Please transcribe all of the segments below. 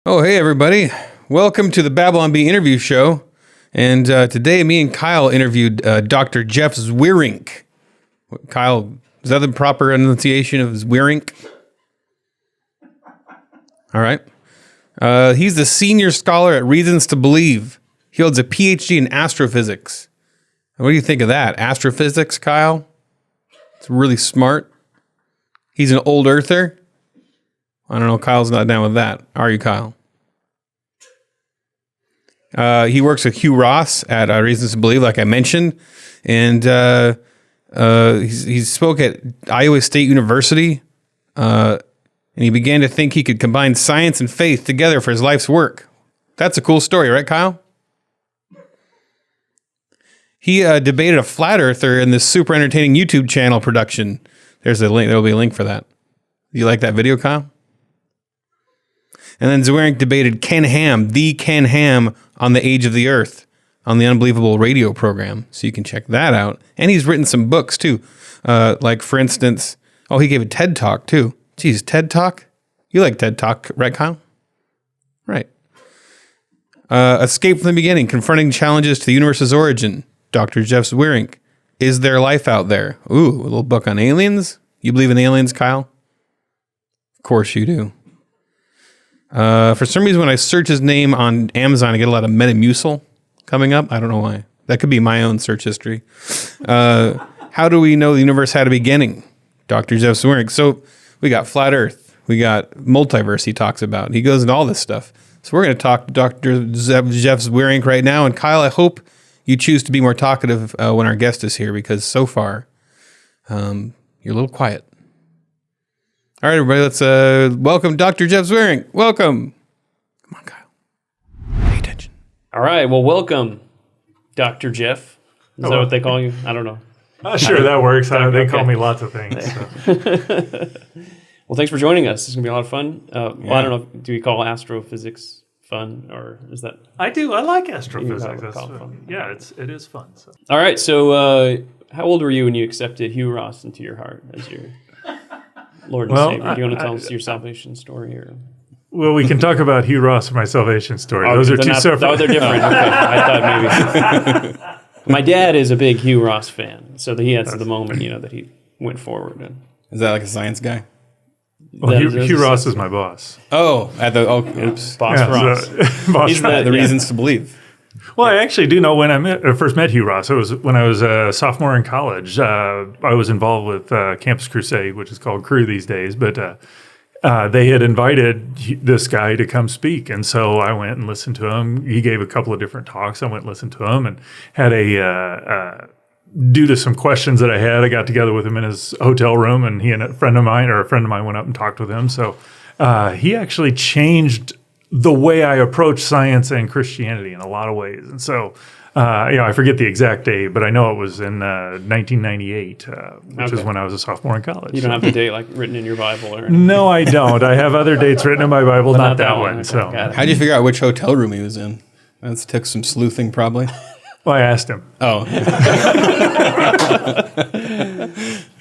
Oh, hey, everybody. Welcome to the Babylon Bee interview show. And today, me and Kyle interviewed Dr. Jeff Zweerink. Kyle, is that the proper enunciation of Zweerink? All right. He's the senior scholar at Reasons to Believe. He holds a PhD in astrophysics. What do you think of that? Astrophysics, Kyle? It's really smart. He's an old earther. I don't know. Kyle's not down with that. Are you, Kyle? He works with Hugh Ross at Reasons to Believe, like I mentioned. And he spoke at Iowa State University. And he began to think he could combine science and faith together for his life's work. That's a cool story, right, Kyle? He debated a flat earther in this super entertaining YouTube channel production. There's a link. There'll be a link for that. You like that video, Kyle? And then Zweerink debated Ken Ham, the Ken Ham, on the Age of the Earth on the Unbelievable radio program. So you can check that out. And he's written some books, too. Like, for instance, he gave a TED Talk, too. Geez, TED Talk? You like TED Talk, right, Kyle? Right. Escape from the Beginning, Confronting Challenges to the Universe's Origin, Dr. Jeff Zweerink. Is There Life Out There? Ooh, a little book on aliens. You believe in aliens, Kyle? Of course you do. For some reason, when I search his name on Amazon, I get a lot of Metamucil coming up. I don't know why. That could be my own search history. How do we know the universe had a beginning? Dr. Jeff Zweerink. So we got flat Earth. We got multiverse he talks about. He goes into all this stuff. So we're going to talk to Dr. Jeff Zweerink right now. And Kyle, I hope you choose to be more talkative when our guest is here, because so far you're a little quiet. All right, everybody, let's welcome Dr. Jeff Zweerink. Welcome. Come on, Kyle. Pay attention. All right, well, welcome, Dr. Jeff. Is that what they call you? I don't know. Sure, that works. They call me lots of things. So. Well, thanks for joining us. It's going to be a lot of fun. Well, I don't know, do we call astrophysics fun, or is that... I do. I like astrophysics. Yeah, it is fun. So. All right, so how old were you when you accepted Hugh Ross into your heart as your... Lord and Savior. Do you want to tell us your salvation story? Or? Well, we can talk about Hugh Ross and my salvation story. Those are two separate. Oh, they're different. Okay, I thought maybe. My dad is a big Hugh Ross fan, so he has the moment, that he went forward. And is that like a science guy? Well, Hugh Ross is my boss. Oh, oops. Boss Ross. He's the Reasons to Believe. Well, I actually do know when I first met Hugh Ross. It was when I was a sophomore in college. I was involved with Campus Crusade, which is called Cru these days. But they had invited this guy to come speak. And so I went and listened to him. He gave a couple of different talks. I went and listened to him and had due to some questions that I had, I got together with him in his hotel room. And he and a friend of mine went up and talked with him. So he actually changed the way I approach science and Christianity in a lot of ways. And so, I forget the exact date, but I know it was in 1998, which is when I was a sophomore in college. You don't have the date written in your Bible or anything? No, I don't. I have other dates written in my Bible, not that one. Okay, so, how'd you figure out which hotel room he was in? That took some sleuthing, probably. Well, I asked him. Oh.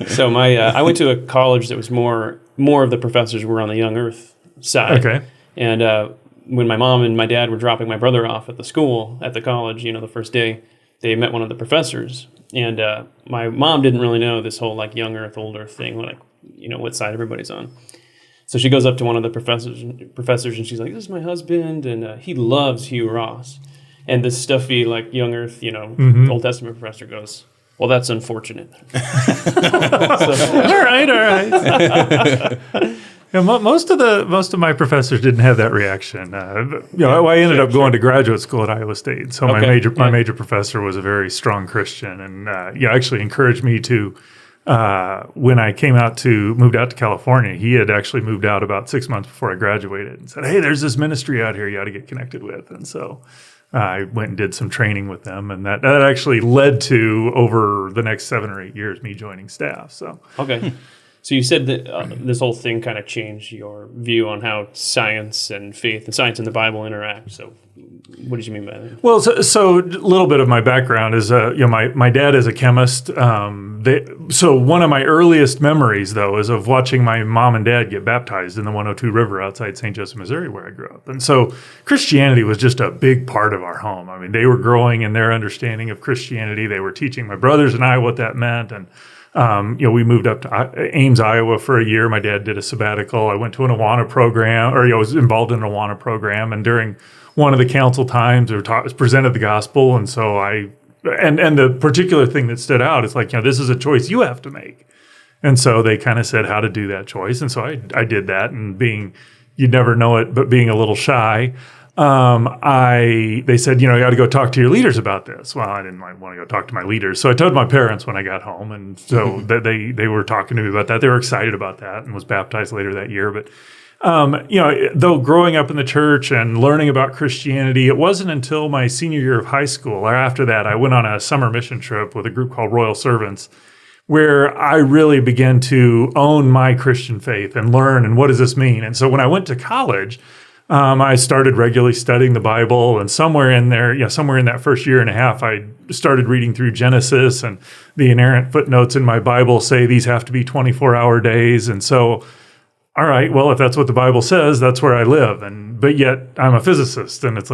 So I went to a college that was more of the professors were on the young Earth side. Okay. And when my mom and my dad were dropping my brother off at the college, the first day, they met one of the professors. And my mom didn't really know this whole young Earth, old Earth thing, what side everybody's on. So she goes up to one of the professors and she's like, "This is my husband, and he loves Hugh Ross." And this stuffy young Earth, Old Testament professor goes, "Well, that's unfortunate." All right. Yeah, most of my professors didn't have that reaction. I ended up going to graduate school at Iowa State, so my major professor was a very strong Christian, and actually encouraged me to when I moved out to California, he had actually moved out about 6 months before I graduated and said, hey, there's this ministry out here you ought to get connected with. And so I went and did some training with them, and that actually led to, over the next 7 or 8 years, me joining staff. So okay. So you said that this whole thing kind of changed your view on how science and faith and science and the Bible interact. So what did you mean by that? Well, so a little bit of my background is, my dad is a chemist. So one of my earliest memories, though, is of watching my mom and dad get baptized in the 102 River outside St. Joseph, Missouri, where I grew up. And so Christianity was just a big part of our home. I mean, they were growing in their understanding of Christianity. They were teaching my brothers and I what that meant. And we moved up to Ames, Iowa for a year. My dad did a sabbatical. I went to an Awana program, or I was involved in an Awana program. And during one of the council times, presented the gospel. And so and the particular thing that stood out is this is a choice you have to make. And so they kind of said how to do that choice. And so I did that. And you'd never know it, but being a little shy, they said, you got to go talk to your leaders about this. Well, I didn't want to go talk to my leaders. So I told my parents when I got home. And so they were talking to me about that. They were excited about that and was baptized later that year. But, though growing up in the church and learning about Christianity, it wasn't until my senior year of high school, or after that, I went on a summer mission trip with a group called Royal Servants, where I really began to own my Christian faith and learn, and what does this mean? And so when I went to college, I started regularly studying the Bible, and somewhere in that first year and a half, I started reading through Genesis, and the inerrant footnotes in my Bible say these have to be 24-hour days. And so, all right, well, if that's what the Bible says, that's where I live. But yet I'm a physicist, and it's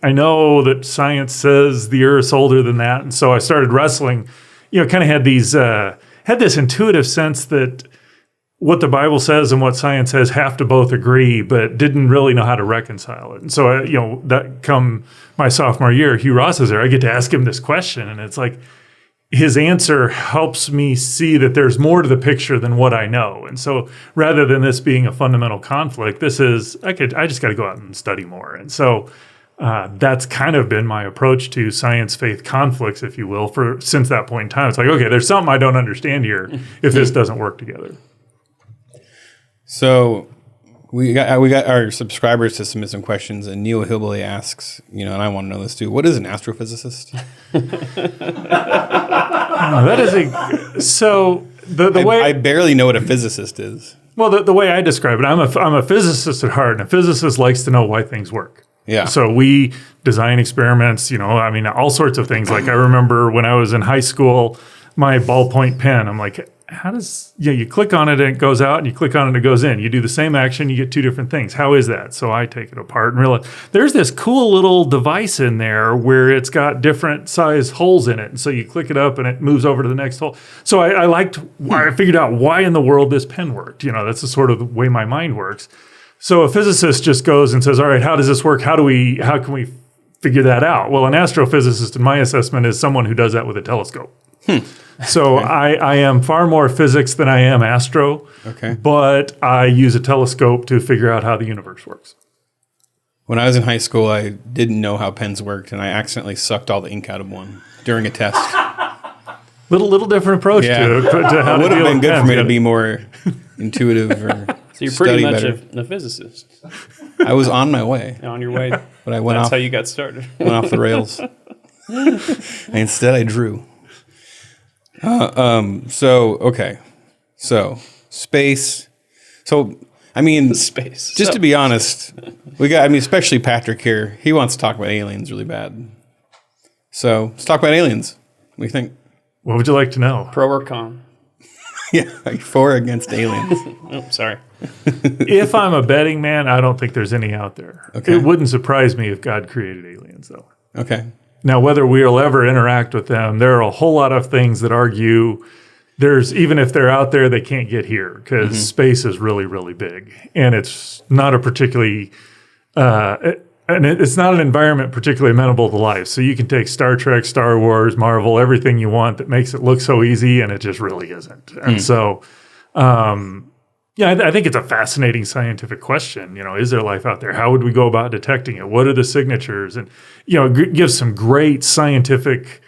I know that science says the Earth's older than that. And so I started wrestling, kind of had this intuitive sense that what the Bible says and what science says have to both agree, but didn't really know how to reconcile it. And so, that come my sophomore year, Hugh Ross is there. I get to ask him this question, and it's his answer helps me see that there's more to the picture than what I know. And so rather than this being a fundamental conflict, I just got to go out and study more. And so that's kind of been my approach to science-faith conflicts, if you will, since that point in time. It's okay, there's something I don't understand here if this doesn't work together. So we got our subscribers to submit some questions, and Neil Hillbilly asks, and I want to know this too. What is an astrophysicist? I barely know what a physicist is. Well, the way I describe it, I'm a physicist at heart, and a physicist likes to know why things work. Yeah. So we design experiments, all sorts of things. I remember when I was in high school, my ballpoint pen, I'm how does, you click on it and it goes out, and you click on it and it goes in. You do the same action, you get two different things. How is that? So I take it apart and realize there's this cool little device in there where it's got different size holes in it. And so you click it up and it moves over to the next hole. So I figured out why in the world this pen worked. That's the sort of the way my mind works. So a physicist just goes and says, all right, how does this work? How can we figure that out? Well, an astrophysicist, in my assessment, is someone who does that with a telescope. So I am far more physics than I am astro, but I use a telescope to figure out how the universe works. When I was in high school, I didn't know how pens worked, and I accidentally sucked all the ink out of one during a test. Little different approach to how to deal with pens. It would have been good for me to be more intuitive or so you're pretty much better. a physicist. I was on my way. On your way. But I went That's off. how you got started. Went off the rails. Instead, I drew. So space. So, space. Just to be honest, especially Patrick here, he wants to talk about aliens really bad. So let's talk about aliens. What do you think? What would you like to know? Pro or con? Yeah, for or against aliens. Oh, sorry. If I'm a betting man, I don't think there's any out there. Okay. It wouldn't surprise me if God created aliens, though. Okay. Now, whether we'll ever interact with them, there are a whole lot of things that argue even if they're out there, they can't get here because space is really, really big. And it's not a particularly, it's not an environment particularly amenable to life. So you can take Star Trek, Star Wars, Marvel, everything you want that makes it look so easy, and it just really isn't. And so, I think it's a fascinating scientific question. Is there life out there? How would we go about detecting it? What are the signatures? And, it gives some great scientific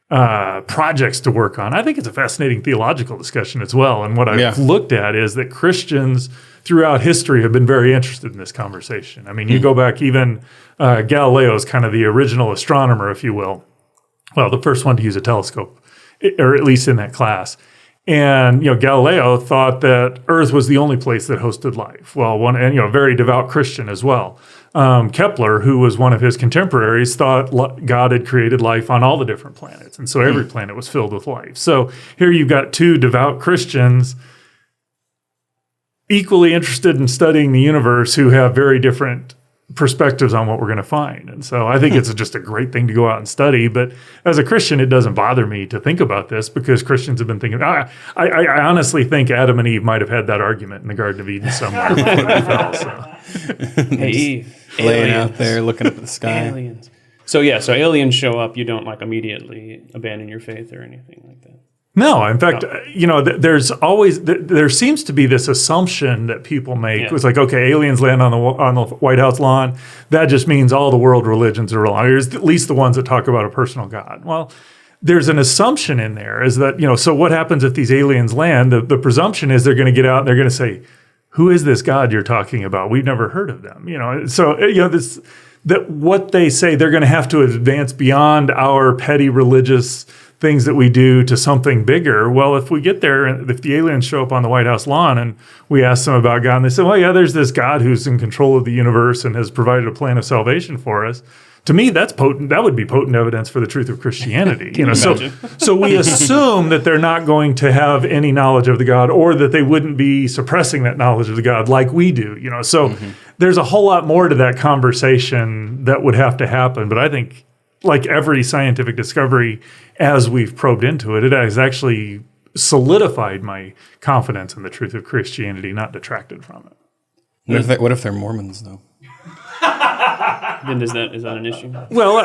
projects to work on. I think it's a fascinating theological discussion as well. And what I've looked at is that Christians throughout history have been very interested in this conversation. I mean, you go back even Galileo is kind of the original astronomer, if you will. Well, the first one to use a telescope, or at least in that class. And Galileo thought that Earth was the only place that hosted life. Well, a very devout Christian as well. Kepler, who was one of his contemporaries, thought God had created life on all the different planets, and so every planet was filled with life. So here you've got two devout Christians equally interested in studying the universe who have very different perspectives on what we're going to find. And so I think it's just a great thing to go out and study. But as a Christian, it doesn't bother me to think about this because Christians have been thinking, I honestly think Adam and Eve might have had that argument in the Garden of Eden somewhere before they fell. So. Hey, Eve. Laying out there, looking up at the sky. Aliens. So aliens show up, you don't like immediately abandon your faith or anything like that. No, in fact, there seems to be this assumption that people make. Yeah. It's like, okay, aliens land on the White House lawn. That just means all the world religions are wrong, or at least the ones that talk about a personal God. Well, there's an assumption in there is that, so what happens if these aliens land? The presumption is they're going to get out and they're going to say, who is this God you're talking about? We've never heard of them. That what they say, they're going to have to advance beyond our petty religious things that we do to something bigger. Well, if we get there, and if the aliens show up on the White House lawn and we ask them about God, and they say, well, yeah, there's this God who's in control of the universe and has provided a plan of salvation for us. To me, that's potent. That would be potent evidence for the truth of Christianity. So we assume that they're not going to have any knowledge of the God, or that they wouldn't be suppressing that knowledge of the God like we do. So there's a whole lot more to that conversation that would have to happen. But I think, like every scientific discovery, as we've probed into it, it has actually solidified my confidence in the truth of Christianity, not detracted from it. What if they're Mormons, though? Then is that an issue? Well,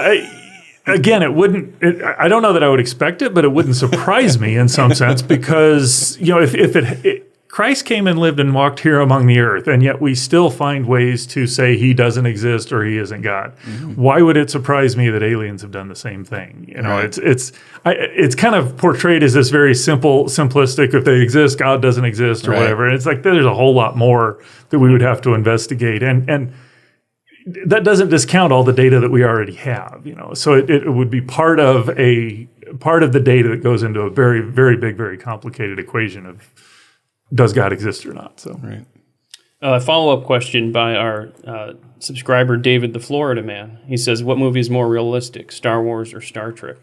again, it wouldn't. I don't know that I would expect it, but it wouldn't surprise me in some sense because if Christ came and lived and walked here among the earth, and yet we still find ways to say he doesn't exist or he isn't God. Why would it surprise me that aliens have done the same thing? Right. It's kind of portrayed as this very simplistic. If they exist, God doesn't exist, or whatever. And it's like there's a whole lot more that we would have to investigate, and that doesn't discount all the data that we already have. So it would be part of the data that goes into a very, very big, very complicated equation of does God exist or not? So, right. A follow-up question by our subscriber, David the Florida Man. He says, what movie is more realistic, Star Wars or Star Trek?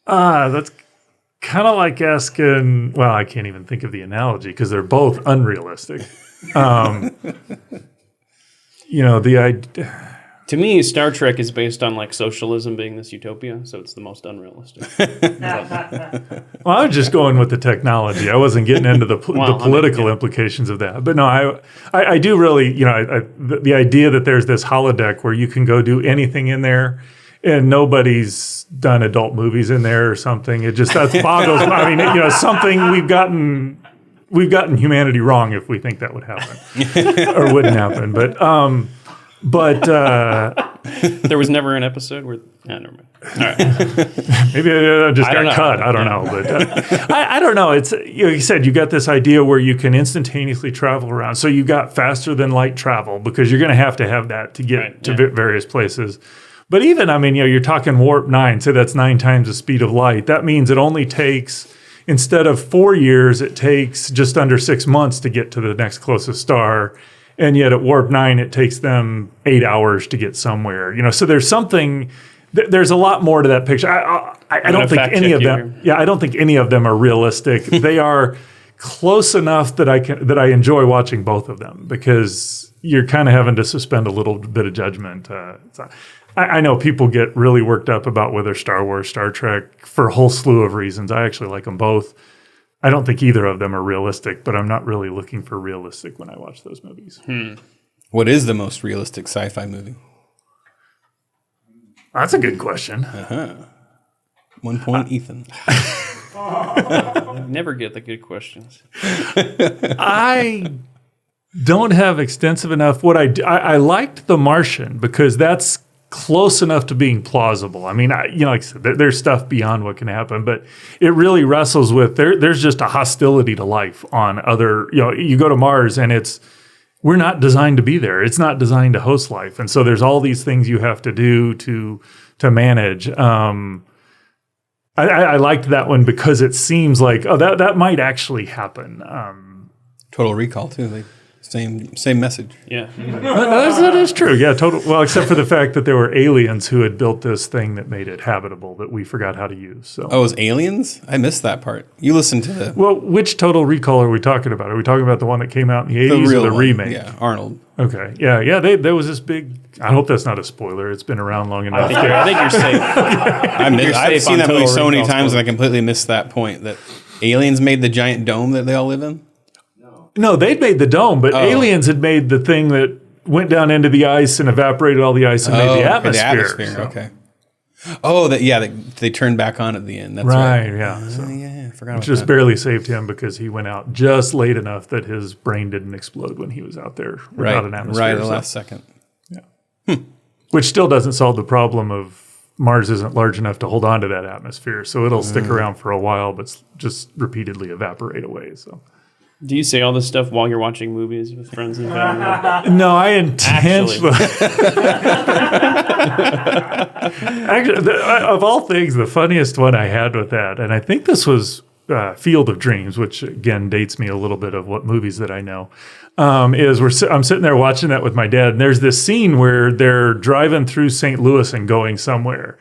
That's kind of like asking, well, I can't even think of the analogy because they're both unrealistic. The idea... To me, Star Trek is based on like socialism being this utopia, so it's the most unrealistic. Well, I was just going with the technology. I wasn't getting into the political implications of that. But no, I do really, the idea that there's this holodeck where you can go do anything in there, and nobody's done adult movies in there or something. It just that boggles. I mean, something we've gotten humanity wrong if we think that would happen or wouldn't happen. But there was never an episode where... never mind. All right. Maybe I just got cut. I don't know. But I don't know. It's you said you got this idea where you can instantaneously travel around. So you got faster than light travel because you're going to have that to get to various places. But even, you're talking warp 9. Say that's 9 times the speed of light. That means it only takes, instead of 4 years, it takes just under 6 months to get to the next closest star. And yet at warp 9, it takes them 8 hours to get somewhere. So there's something. There's a lot more to that picture. I don't think any of them. Yeah, I don't think any of them are realistic. They are close enough that I enjoy watching both of them because you're kind of having to suspend a little bit of judgment. I know people get really worked up about whether Star Wars, Star Trek, for a whole slew of reasons. I actually like them both. I don't think either of them are realistic, but I'm not really looking for realistic when I watch those movies. What is the most realistic sci-fi movie? That's a good question. 1 point, Ethan. I never get the good questions. I don't have extensive enough. What I liked The Martian because that's close enough to being plausible. I mean, like I said, there's stuff beyond what can happen, but it really wrestles with there's just a hostility to life on other, you go to Mars and we're not designed to be there. It's not designed to host life. And so there's all these things you have to do to manage. I liked that one because it seems like, that might actually happen. Total Recall too. Like same message. Yeah. That is true. Yeah, total. Well, except for the fact that there were aliens who had built this thing that made it habitable that we forgot how to use. So. Oh, it was aliens? I missed that part. You listened to the... Well, which Total Recall are we talking about? Are we talking about the one that came out in the 80s or the remake? Yeah, Arnold. Okay. Yeah. There was this big... I hope that's not a spoiler. It's been around long enough. I think you're safe. I've seen that movie so many times spoiler. and I completely missed that point that aliens made the giant dome that they all live in? No, they'd made the dome, but aliens had made the thing that went down into the ice and evaporated all the ice and made the atmosphere. So. Okay. Oh, they turned back on at the end. That's right. Yeah. So, yeah, I forgot about which just that. barely saved him because he went out just late enough that his brain didn't explode when he was out there without an atmosphere. Right at the last second. Yeah. Which still doesn't solve the problem of Mars isn't large enough to hold on to that atmosphere, so it'll stick around for a while, but just repeatedly evaporate away. So. Do you say all this stuff while you're watching movies with friends and family? No, I intentionally. Actually, of all things, the funniest one I had with that, and I think this was Field of Dreams, which again dates me a little bit of what movies that I know, is I'm sitting there watching that with my dad, and there's this scene where they're driving through St. Louis and going somewhere.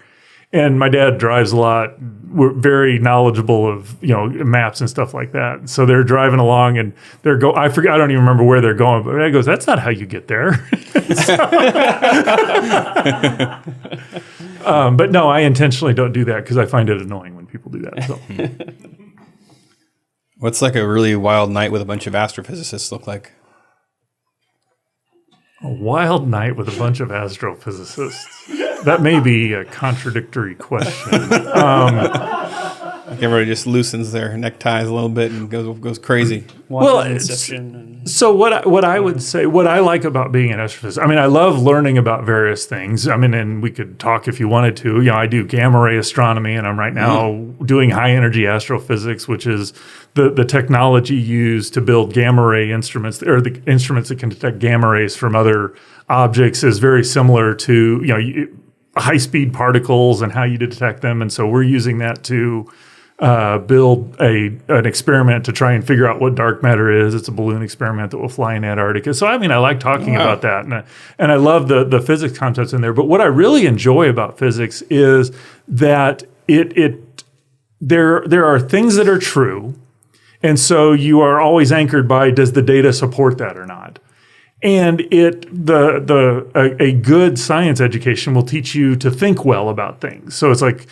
And my dad drives a lot. We're very knowledgeable of maps and stuff like that. So they're driving along, and I forget. I don't even remember where they're going. But my dad goes, "That's not how you get there." But no, I intentionally don't do that because I find it annoying when people do that. So. What's like a really wild night with a bunch of astrophysicists look like? A wild night with a bunch of astrophysicists. That may be a contradictory question. Like everybody just loosens their neckties a little bit and goes crazy. So what I would say, what I like about being an astrophysicist, I mean, I love learning about various things. I mean, and we could talk if you wanted to. I do gamma ray astronomy, and I'm right now doing high energy astrophysics, which is the technology used to build gamma ray instruments, or the instruments that can detect gamma rays from other objects, is very similar to high speed particles and how you detect them. And so we're using that to build an experiment to try and figure out what dark matter is. It's a balloon experiment that will fly in Antarctica. So, I mean, I like talking about that, and I love the physics concepts in there. But what I really enjoy about physics is that there are things that are true, and so you are always anchored by, does the data support that or not? And a good science education will teach you to think well about things. So it's like,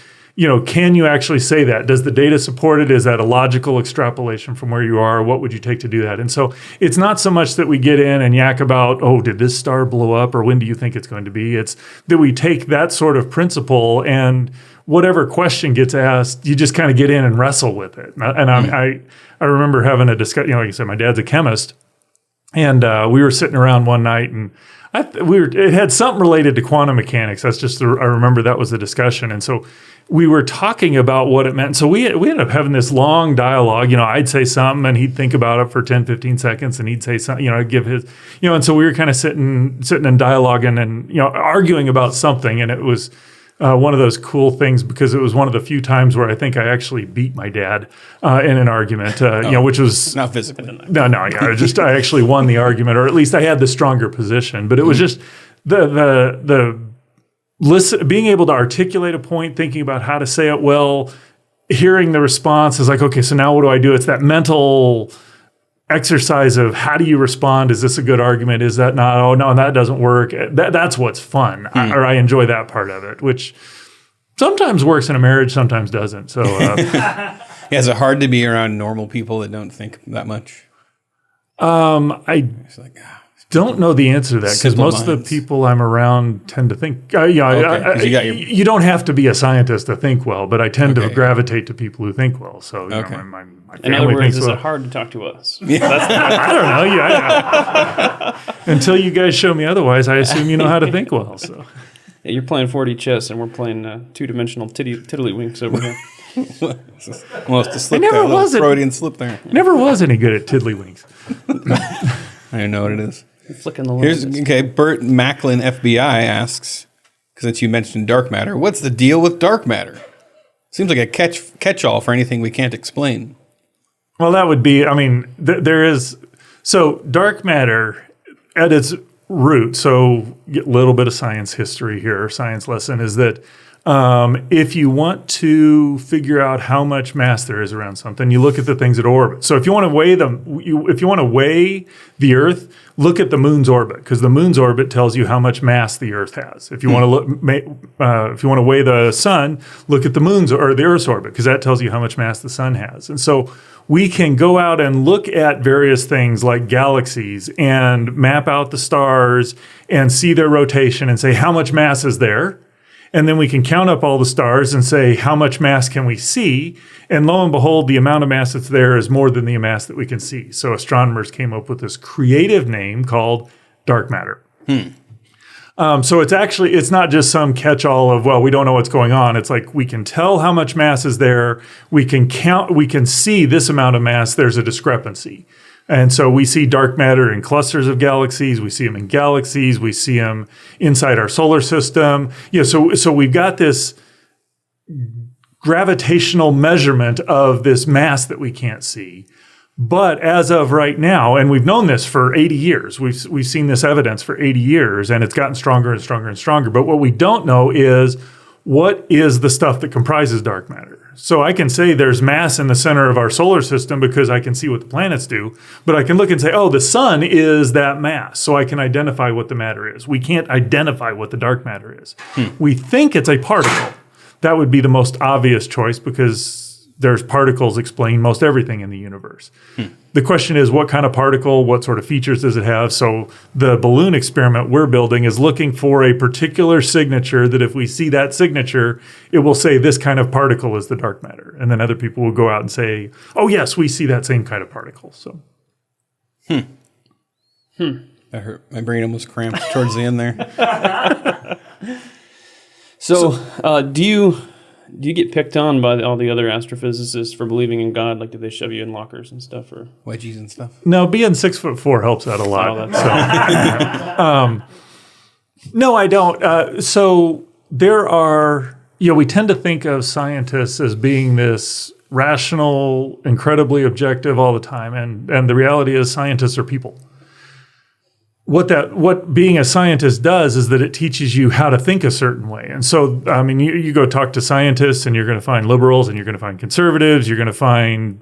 can you actually say that? Does the data support it? Is that a logical extrapolation from where you are? What would you take to do that? And so it's not so much that we get in and yak about, did this star blow up, or when do you think it's going to be? It's that we take that sort of principle, and whatever question gets asked, you just kind of get in and wrestle with it. And I remember having a discussion, like I said, my dad's a chemist, and we were sitting around one night, and it had something related to quantum mechanics. I remember that was the discussion. And so we were talking about what it meant. So we ended up having this long dialogue. I'd say something and he'd think about it for 10, 15 seconds, and he'd say something, I'd give his, and so we were kind of sitting and dialoguing and, arguing about something. And it was one of those cool things, because it was one of the few times where I think I actually beat my dad in an argument, which was not physically. No, I actually won the argument, or at least I had the stronger position. But it was just the being able to articulate a point, thinking about how to say it well, hearing the response is like, okay, so now what do I do? It's that mental exercise of how do you respond? Is this a good argument? Is that not? Oh, no, that doesn't work. That's what's fun. I enjoy that part of it, which sometimes works in a marriage, sometimes doesn't. So, is it hard to be around normal people that don't think that much? Don't know the answer to that, because most of the people I'm around tend to think. You don't have to be a scientist to think well, but I tend to gravitate to people who think well. So, my family in other words, is well. it hard to talk to us? Yeah. I don't know. Until you guys show me otherwise, I assume you know how to think well. So, Yeah, you're playing 4D chess, and we're playing two-dimensional tiddlywinks over here. Almost a slip never there. A little was it. Freudian slip there. Never was any good at tiddlywinks. I don't know what it is. Flicking the Here's lenses. okay. Bert Macklin FBI asks, because since you mentioned dark matter, what's the deal with dark matter? Seems like a catch-all for anything we can't explain. Well, that would be, I mean, there is, so dark matter at its root, so get a little bit of science history here, science lesson, is that if you want to figure out how much mass there is around something, you look at the things that orbit. So if you want to weigh if you want to weigh the Earth, look at the moon's orbit, because the moon's orbit tells you how much mass the Earth has. If you want to if you want to weigh the sun, look at the moon's or the Earth's orbit, because that tells you how much mass the sun has. And so we can go out and look at various things like galaxies and map out the stars and see their rotation and say how much mass is there. And then we can count up all the stars and say, how much mass can we see? And lo and behold, the amount of mass that's there is more than the mass that we can see. So astronomers came up with this creative name called dark matter. So it's not just some catch-all of, well, we don't know what's going on. It's like we can tell how much mass is there. We can see this amount of mass. There's a discrepancy. And so we see dark matter in clusters of galaxies. We see them in galaxies. We see them inside our solar system. So we've got this gravitational measurement of this mass that we can't see. But as of right now, and we've known this for 80 years, we've seen this evidence for 80 years, and it's gotten stronger and stronger and stronger. But what we don't know is what is the stuff that comprises dark matter. So I can say there's mass in the center of our solar system because I can see what the planets do, but I can look and say, oh, the sun is that mass. So I can identify what the matter is. We can't identify what the dark matter is. We think it's a particle. That would be the most obvious choice because there's particles explain most everything in the universe. The question is, what kind of particle, what sort of features does it have? So the balloon experiment we're building is looking for a particular signature that if we see that signature, it will say this kind of particle is the dark matter. And then other people will go out and say, oh yes, we see that same kind of particle. So. That hurt. My brain almost cramped towards the end there. So do you get picked on by all the other astrophysicists for believing in God? Like, do they shove you in lockers and stuff? Or Wedgies and stuff. No, being 6'4" helps out a lot. Oh, that's No, I don't. So there are, we tend to think of scientists as being this rational, incredibly objective all the time. And the reality is scientists are people. What being a scientist does is that it teaches you how to think a certain way. And so, I mean, you go talk to scientists and you're going to find liberals and you're going to find conservatives. You're going to find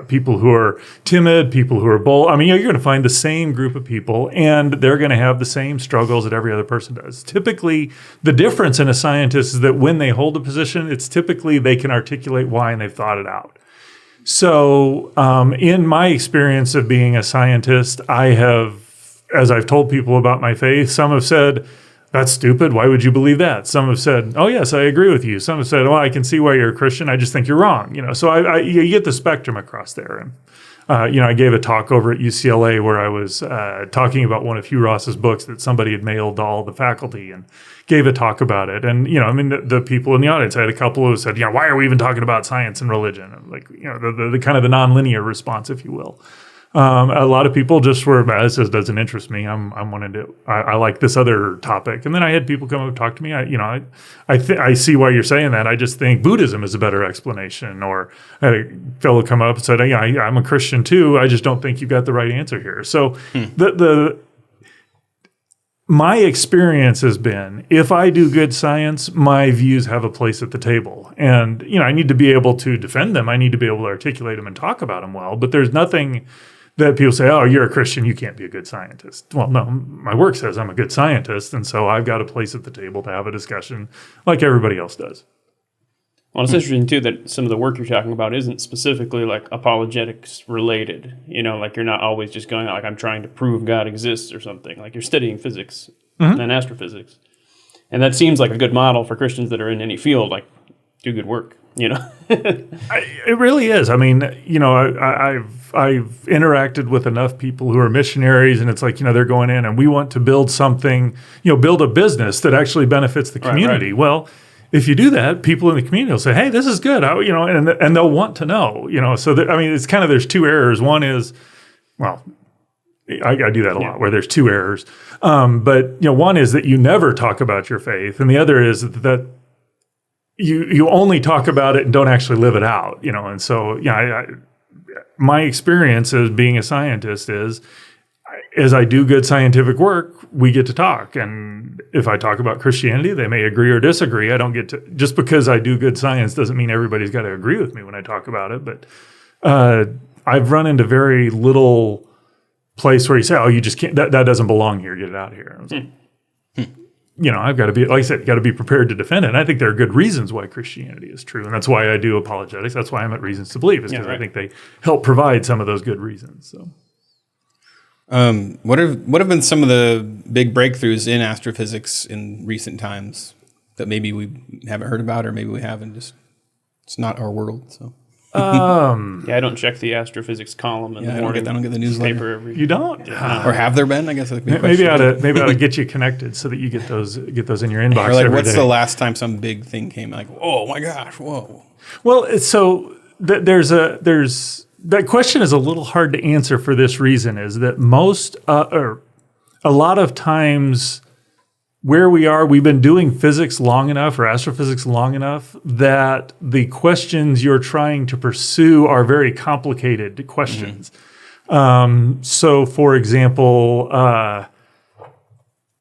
people who are timid, people who are bold. I mean, you're going to find the same group of people and they're going to have the same struggles that every other person does. Typically, the difference in a scientist is that when they hold a position, it's typically they can articulate why and they've thought it out. So in my experience of being a scientist, as I've told people about my faith, some have said, that's stupid. Why would you believe that? Some have said, oh, yes, I agree with you. Some have said, well, I can see why you're a Christian. I just think you're wrong. So you get the spectrum across there. And, I gave a talk over at UCLA where I was talking about one of Hugh Ross's books that somebody had mailed to all the faculty and gave a talk about it. And, the people in the audience, I had a couple who said, why are we even talking about science and religion? And the kind of the nonlinear response, if you will. A lot of people just were, this just doesn't interest me. I like this other topic. And then I had people come up and talk to me. I see why you're saying that. I just think Buddhism is a better explanation. Or I had a fellow come up and said, I'm a Christian too. I just don't think you got the right answer here. So my experience has been, if I do good science, my views have a place at the table. And, I need to be able to defend them. I need to be able to articulate them and talk about them well. But there's nothing that people say, oh, you're a Christian, you can't be a good scientist. Well, no, my work says I'm a good scientist, and so I've got a place at the table to have a discussion like everybody else does. Well, it's interesting, too, that some of the work you're talking about isn't specifically, like, apologetics related. Like, you're not always just going out, like, I'm trying to prove God exists or something. Like, you're studying physics and astrophysics. And that seems like a good model for Christians that are in any field, like, do good work. It really is. I mean, I've interacted with enough people who are missionaries, and it's like, they're going in and we want to build something, build a business that actually benefits the community. Right. Well, if you do that, people in the community will say, "Hey, this is good," and they'll want to know, So it's kind of, there's two errors. One is, well, I do that a lot, where there's two errors. But one is that you never talk about your faith, and the other is that you only talk about it and don't actually live it out. And so my experience as being a scientist is, as I do good scientific work, we get to talk. And if I talk about Christianity, they may agree or disagree. I don't get to, just because I do good science doesn't mean everybody's got to agree with me when I talk about it. But I've run into very little place where you say, "Oh, you just can't, that doesn't belong here, get it out of here." I was like, I've got to be, like I said, got to be prepared to defend it. And I think there are good reasons why Christianity is true. And that's why I do apologetics. That's why I'm at Reasons to Believe, is because I think they help provide some of those good reasons. So. What have been some of the big breakthroughs in astrophysics in recent times that maybe we haven't heard about, or maybe we haven't? Just, it's not our world. So I don't check the astrophysics column in the morning. I don't get the newsletter. You don't, or have there been? I guess maybe I ought to get you connected so that you get those in your inbox. Or like, every what's day. the last time some big thing came? Like, oh my gosh, whoa. Well, so there's that question is a little hard to answer for this reason, is that or a lot of times where we are, we've been doing physics long enough, or astrophysics long enough, that the questions you're trying to pursue are very complicated questions. So, for example,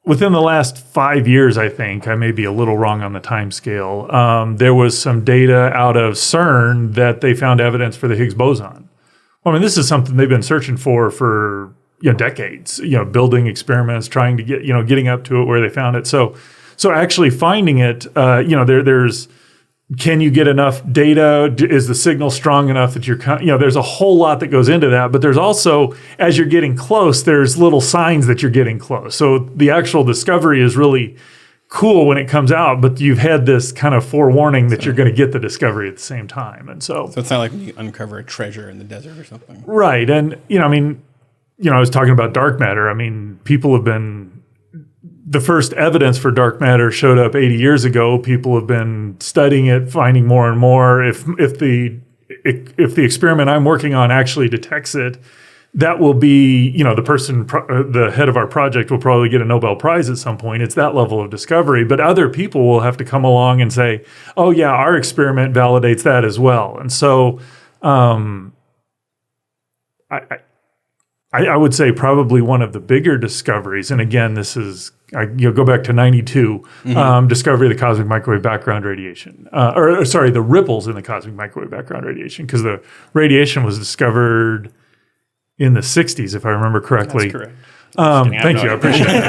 within the last 5 years, I think, I may be a little wrong on the time scale, there was some data out of CERN that they found evidence for the Higgs boson. I mean, this is something they've been searching for decades, building experiments, trying to get, getting up to it where they found it. So actually finding it, there's, can you get enough data? Is the signal strong enough that there's a whole lot that goes into that. But there's also, as you're getting close, there's little signs that you're getting close. So the actual discovery is really cool when it comes out, but you've had this kind of forewarning that you're going to get the discovery at the same time. And so it's not like when you uncover a treasure in the desert or something. Right. And, I was talking about dark matter. I mean, people have been, the first evidence for dark matter showed up 80 years ago. People have been studying it, finding more and more. If the experiment I'm working on actually detects it, that will be, the person, the head of our project will probably get a Nobel Prize at some point. It's that level of discovery. But other people will have to come along and say, "Oh yeah, our experiment validates that as well." And so, I would say probably one of the bigger discoveries, and again, this is, go back to 92, discovery of the cosmic microwave background radiation. The ripples in the cosmic microwave background radiation, because the radiation was discovered in the 60s, if I remember correctly. That's correct. Thank you, I appreciate it.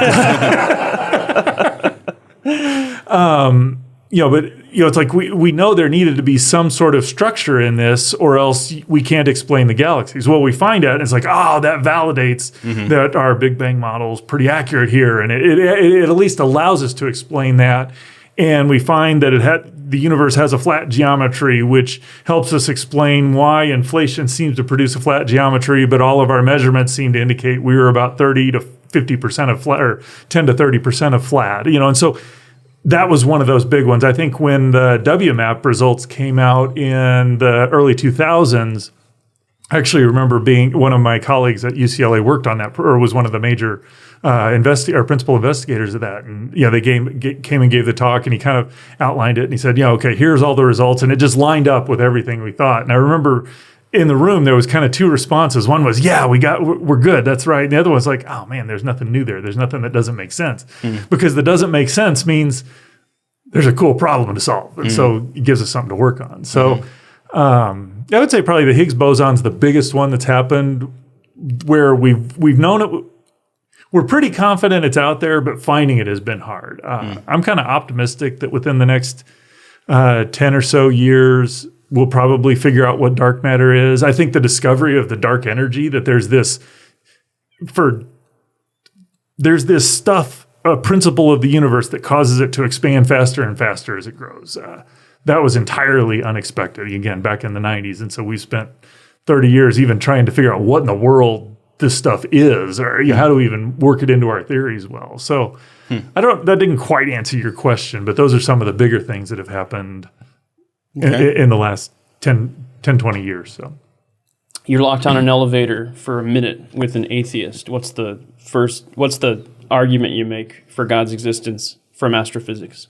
But it's like we know there needed to be some sort of structure in this, or else we can't explain the galaxies. Well, we find out, and it's like, that validates that our Big Bang model is pretty accurate here, and it at least allows us to explain that. And we find that the universe has a flat geometry, which helps us explain why inflation seems to produce a flat geometry, but all of our measurements seem to indicate we were about 30 to 50% of flat, or 10 to 30% of flat. And so that was one of those big ones. I think when the WMAP results came out in the early 2000s, I actually remember being one of my colleagues at UCLA worked on that, or was one of the major principal investigators of that. And they came and gave the talk, and he kind of outlined it, and he said, okay, here's all the results, and it just lined up with everything we thought. And I remember in the room there was kind of two responses. One was, we're good, that's right. And the other was like, oh man, there's nothing new there. There's nothing that doesn't make sense. Because the doesn't make sense means there's a cool problem to solve. And so it gives us something to work on. So I would say probably the Higgs boson's the biggest one that's happened, where we've known it. We're pretty confident it's out there, but finding it has been hard. I'm kind of optimistic that within the next 10 or so years, we'll probably figure out what dark matter is. I think the discovery of the dark energy, that there's this stuff, a principle of the universe that causes it to expand faster and faster as it grows. that was entirely unexpected, again, back in the 90s. And so we spent 30 years even trying to figure out what in the world this stuff is, or how do we even work it into our theories well. So that didn't quite answer your question, but those are some of the bigger things that have happened in the last 10, 20 years. So You're locked on an elevator for a minute with an atheist. What's the argument you make for God's existence from astrophysics?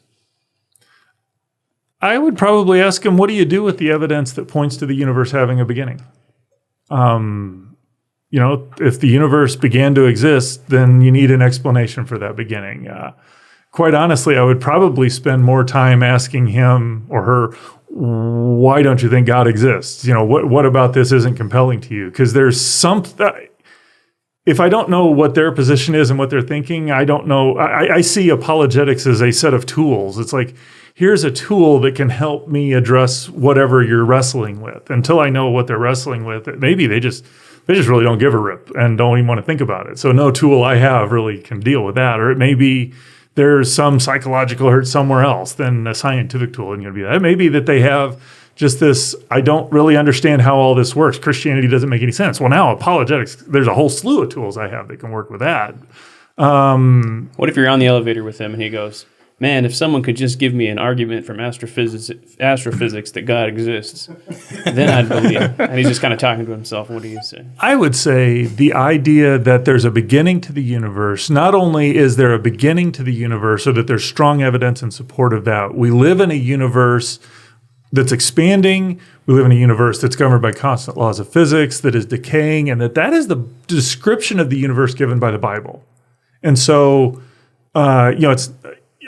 I would probably ask him, what do you do with the evidence that points to the universe having a beginning? If the universe began to exist, then you need an explanation for that beginning. Quite honestly, I would probably spend more time asking him or her, why don't you think God exists? What about this isn't compelling to you? Because there's something. If I don't know what their position is and what they're thinking, I don't know. I see apologetics as a set of tools. It's like, here's a tool that can help me address whatever you're wrestling with. Until I know what they're wrestling with, maybe they just really don't give a rip and don't even want to think about it. So no tool I have really can deal with that. Or it may be there's some psychological hurt somewhere else than a scientific tool isn't going to be that. It may be that they have just this, I don't really understand how all this works. Christianity doesn't make any sense. Well, now apologetics, there's a whole slew of tools I have that can work with that. What if you're on the elevator with him and he goes, man, if someone could just give me an argument from astrophysics that God exists, then I'd believe. And he's just kind of talking to himself. What do you say? I would say the idea that there's a beginning to the universe, not only is there a beginning to the universe, so that there's strong evidence in support of that. We live in a universe that's expanding. We live in a universe that's governed by constant laws of physics, that is decaying, and that is the description of the universe given by the Bible. And so,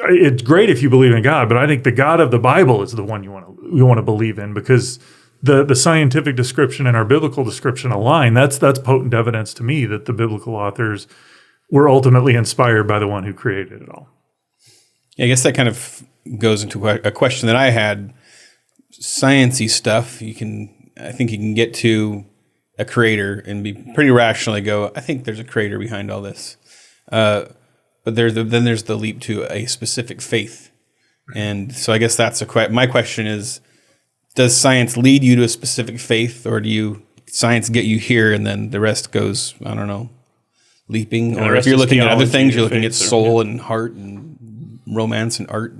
it's great if you believe in God, but I think the God of the Bible is the one you want to believe in, because the scientific description and our biblical description align. That's potent evidence to me that the biblical authors were ultimately inspired by the one who created it all. Yeah, I guess that kind of goes into a question that I had. Science-y stuff, I think you can get to a creator and be pretty rationally go, I think there's a creator behind all this. But then there's the leap to a specific faith. And so I guess that's my question is, does science lead you to a specific faith, or science get you here and then the rest goes, I don't know, leaping? Or if you're looking at other things, you're looking at soul and heart and romance and art.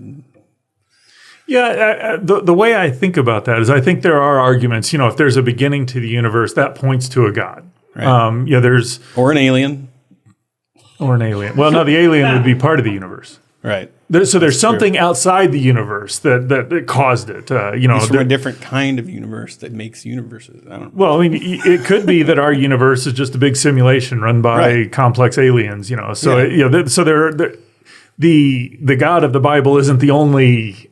Yeah, the way I think about that is I think there are arguments, if there's a beginning to the universe, that points to a God. Right. There's... Or an alien. Or an alien. Well, no, the alien would be part of the universe. Right. So there's something outside the universe that caused it. It's from a different kind of universe that makes universes. I don't know. Well, I mean, it could be that our universe is just a big simulation run by complex aliens. So the God of the Bible isn't the only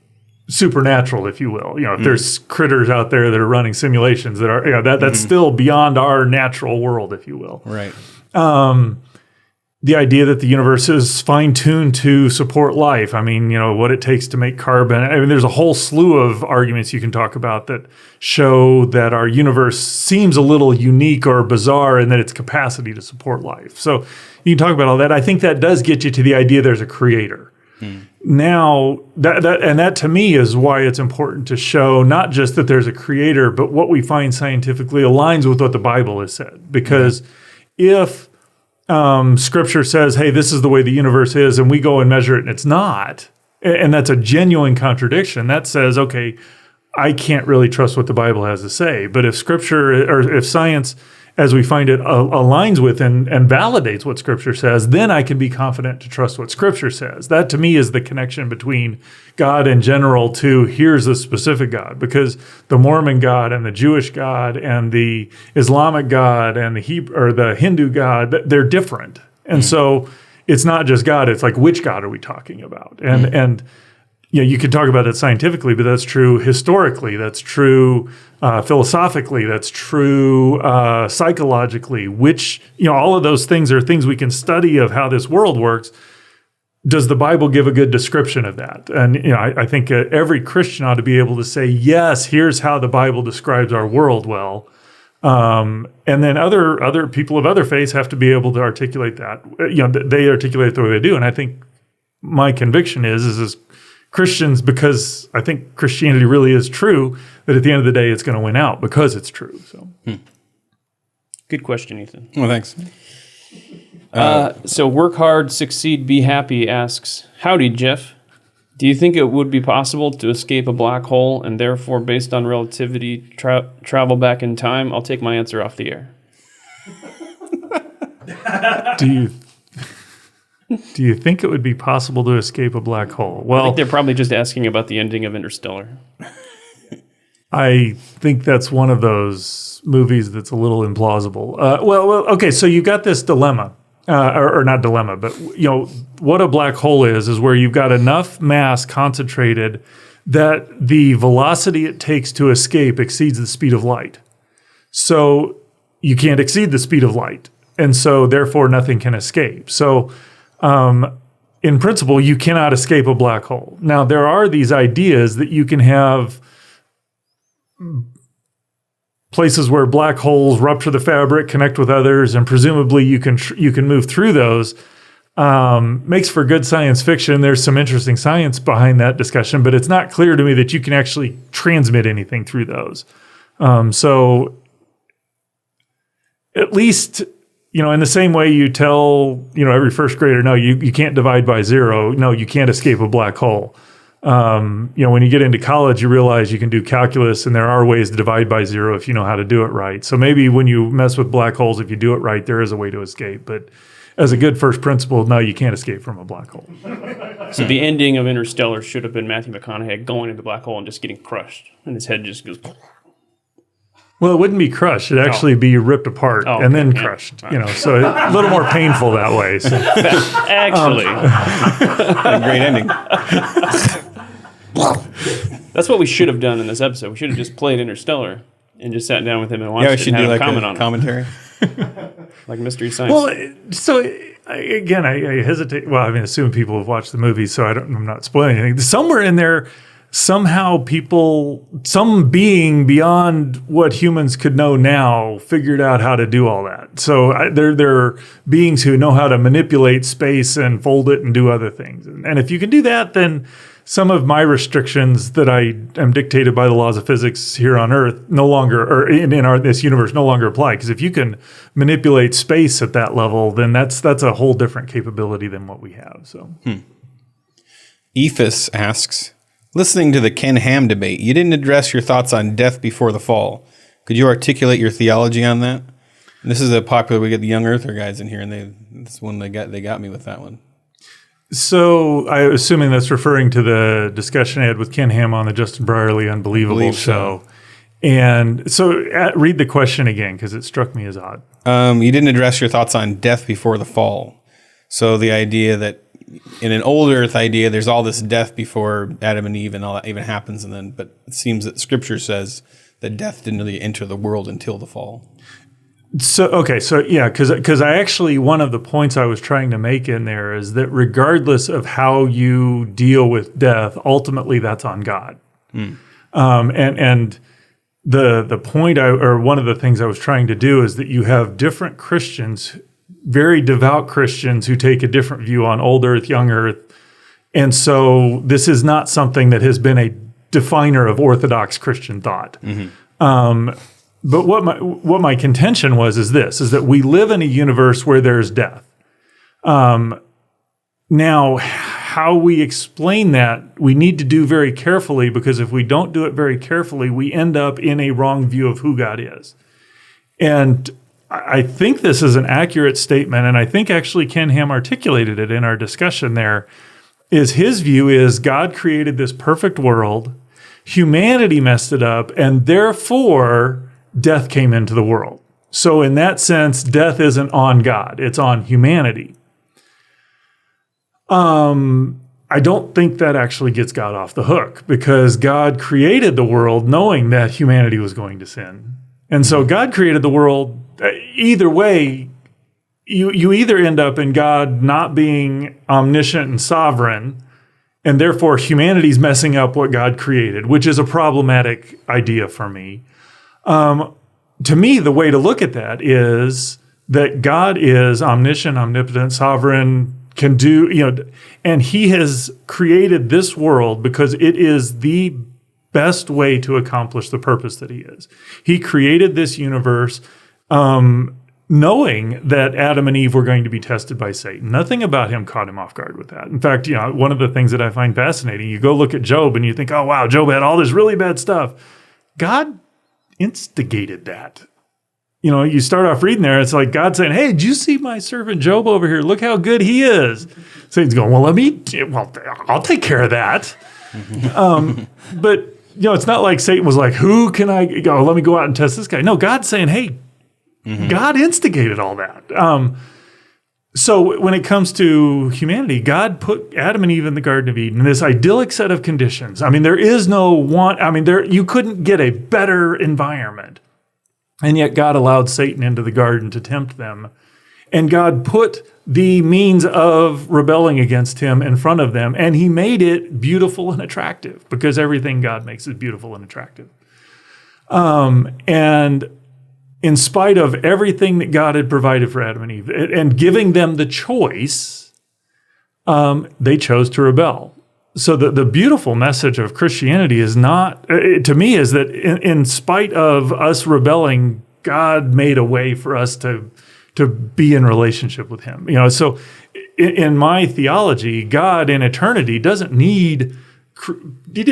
supernatural, if you will. If there's critters out there that are running simulations that are that's still beyond our natural world, if you will. Right. The idea that the universe is fine-tuned to support life. I mean, what it takes to make carbon. I mean, there's a whole slew of arguments you can talk about that show that our universe seems a little unique or bizarre in that its capacity to support life. So you can talk about all that. I think that does get you to the idea there's a creator. Now, that to me is why it's important to show not just that there's a creator, but what we find scientifically aligns with what the Bible has said. Because if Scripture says, hey, this is the way the universe is, and we go and measure it and it's not, and that's a genuine contradiction, that says, okay, I can't really trust what the Bible has to say. But if Scripture, or if science, as we find it, aligns with and validates what Scripture says, then I can be confident to trust what Scripture says. That, to me, is the connection between God in general to here's the specific God. Because the Mormon God and the Jewish God and the Islamic God and the Hindu God, they're different. And so it's not just God, it's like, which God are we talking about? And you could talk about that scientifically, but that's true historically. That's true philosophically. That's true psychologically. Which, all of those things are things we can study of how this world works. Does the Bible give a good description of that? And I think every Christian ought to be able to say, yes, here's how the Bible describes our world well. And then other people of other faiths have to be able to articulate that. They articulate it the way they do. And I think my conviction is Christians, because I think Christianity really is true, that at the end of the day, it's going to win out because it's true. So, Good question, Ethan. Well, thanks. So Work Hard, Succeed, Be Happy asks, howdy, Jeff. Do you think it would be possible to escape a black hole and therefore, based on relativity, travel back in time? I'll take my answer off the air. do you think it would be possible to escape a black hole? I Well, think they're probably just asking about the ending of Interstellar. I think that's one of those movies that's a little implausible. Okay, so you got this dilemma. Or not dilemma, but what a black hole is where you've got enough mass concentrated that the velocity it takes to escape exceeds the speed of light. So you can't exceed the speed of light, and so therefore nothing can escape. So in principle, you cannot escape a black hole. Now there are these ideas that you can have places where black holes rupture the fabric, connect with others, and presumably you can move through those. Makes for good science fiction. There's some interesting science behind that discussion, but it's not clear to me that you can actually transmit anything through those. So at least, in the same way you tell, every first grader, no, you can't divide by zero. No, you can't escape a black hole. When you get into college, you realize you can do calculus and there are ways to divide by zero if you know how to do it right. So maybe when you mess with black holes, if you do it right, there is a way to escape. But as a good first principle, no, you can't escape from a black hole. So the ending of Interstellar should have been Matthew McConaughey going into the black hole and just getting crushed. And his head just goes... Well, it wouldn't be crushed. It'd actually be ripped apart and then crushed. So a little more painful that way. So. Actually. A great ending. That's what we should have done in this episode. We should have just played Interstellar and just sat down with him and watched Yeah, we it should and do had like a comment a on commentary. it. Like Mystery Science. Well, so again, I hesitate. Well, I mean, assuming people have watched the movie, so I'm not spoiling anything. Somewhere in there, somehow some being beyond what humans could know now figured out how to do all that. So there are beings who know how to manipulate space and fold it and do other things. And if you can do that, then some of my restrictions that I am dictated by the laws of physics here on Earth no longer, or in this universe, no longer apply. Because if you can manipulate space at that level, then that's a whole different capability than what we have. So, Ephus asks, listening to the Ken Ham debate, you didn't address your thoughts on death before the fall. Could you articulate your theology on that? And this is a popular. We get the young Earther guys in here, and this one they got me with that one. So I'm assuming that's referring to the discussion I had with Ken Ham on the Justin Brierly Unbelievable show. And so read the question again, because it struck me as odd. You didn't address your thoughts on death before the fall. So the idea that in an old Earth idea, there's all this death before Adam and Eve and all that even happens. But it seems that Scripture says that death didn't really enter the world until the fall. So yeah, because I actually, one of the points I was trying to make in there is that regardless of how you deal with death, ultimately that's on God. And the point or one of the things I was trying to do is that you have different Christians, very devout Christians who take a different view on old Earth, young Earth. And so this is not something that has been a definer of Orthodox Christian thought. But what my contention is that we live in a universe where there's death. Now, how we explain that, we need to do very carefully, because if we don't do it very carefully, we end up in a wrong view of who God is. And I think this is an accurate statement, and I think actually Ken Ham articulated it in our discussion there, is his view is God created this perfect world, humanity messed it up, and therefore death came into the world. So in that sense, death isn't on God, it's on humanity. I don't think that actually gets God off the hook, because God created the world knowing that humanity was going to sin. And so God created the world. Either way, you either end up in God not being omniscient and sovereign, and therefore humanity's messing up what God created, which is a problematic idea for me. To me, the way to look at that is that God is omniscient, omnipotent, sovereign, can do, and he has created this world because it is the best way to accomplish the purpose that he is. He created this universe knowing that Adam and Eve were going to be tested by Satan. Nothing about him caught him off guard with that. In fact, one of the things that I find fascinating, you go look at Job and you think, oh, wow, Job had all this really bad stuff. God instigated that. You start off reading there, it's like God saying, hey, did you see my servant Job over here? Look how good he is. Satan's going, I'll take care of that. But, it's not like Satan was like, who can I go? Let me go out and test this guy. No, God's saying, hey, God instigated all that. So when it comes to humanity, God put Adam and Eve in the Garden of Eden, this idyllic set of conditions. I mean, there is no one, you couldn't get a better environment. And yet God allowed Satan into the garden to tempt them. And God put the means of rebelling against him in front of them, and he made it beautiful and attractive, because everything God makes is beautiful and attractive. And in spite of everything that God had provided for Adam and Eve, and giving them the choice, they chose to rebel. So the beautiful message of Christianity is not, to me, is that in spite of us rebelling, God made a way for us to be in relationship with him. So in my theology, God in eternity he didn't